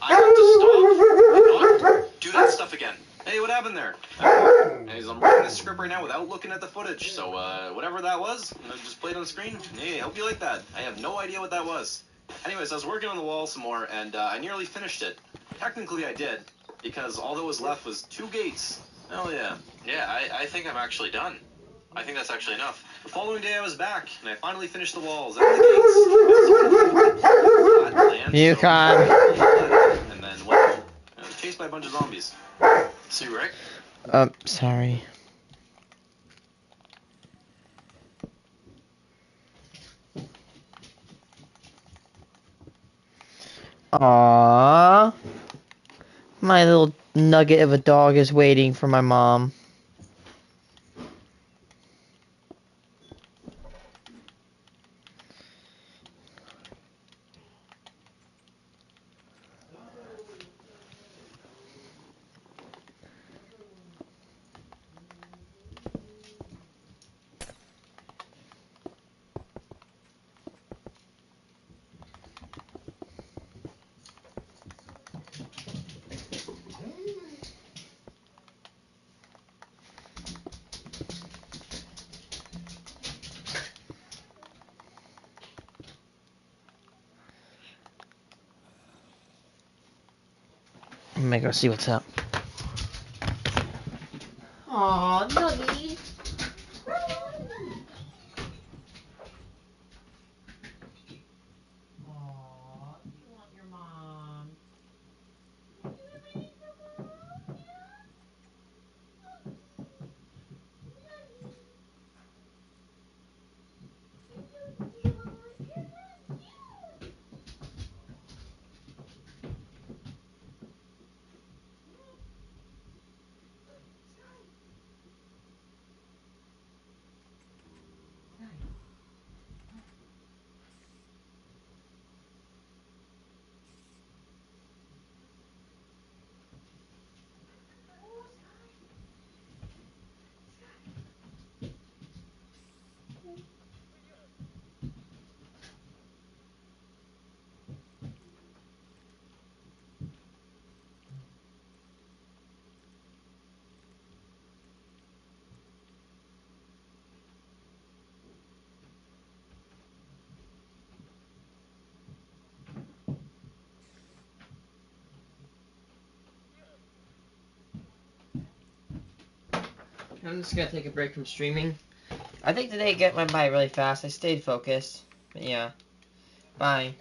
I have to stop and not do that stuff again. Hey, what happened there? Anyways, I'm writing this script right now without looking at the footage, so whatever that was, just play it on the screen. Hey, hope you like that. I have no idea what that was. Anyways, I was working on the wall some more, and I nearly finished it. Technically, I did, because all that was left was 2 gates. Hell yeah. Yeah, I think I'm actually done. I think that's actually enough. The following day I was back, and I finally finished the walls and the gates. Yukon. And then went home. I was chased by a bunch of zombies. See, Rick? Sorry. Aww. My little nugget of a dog is waiting for my mom. I'm gonna go see what's up. Aw, Nuggy. Aw, you want your mom. I'm just gonna take a break from streaming. I think today it went by really fast. I stayed focused. But yeah. Bye.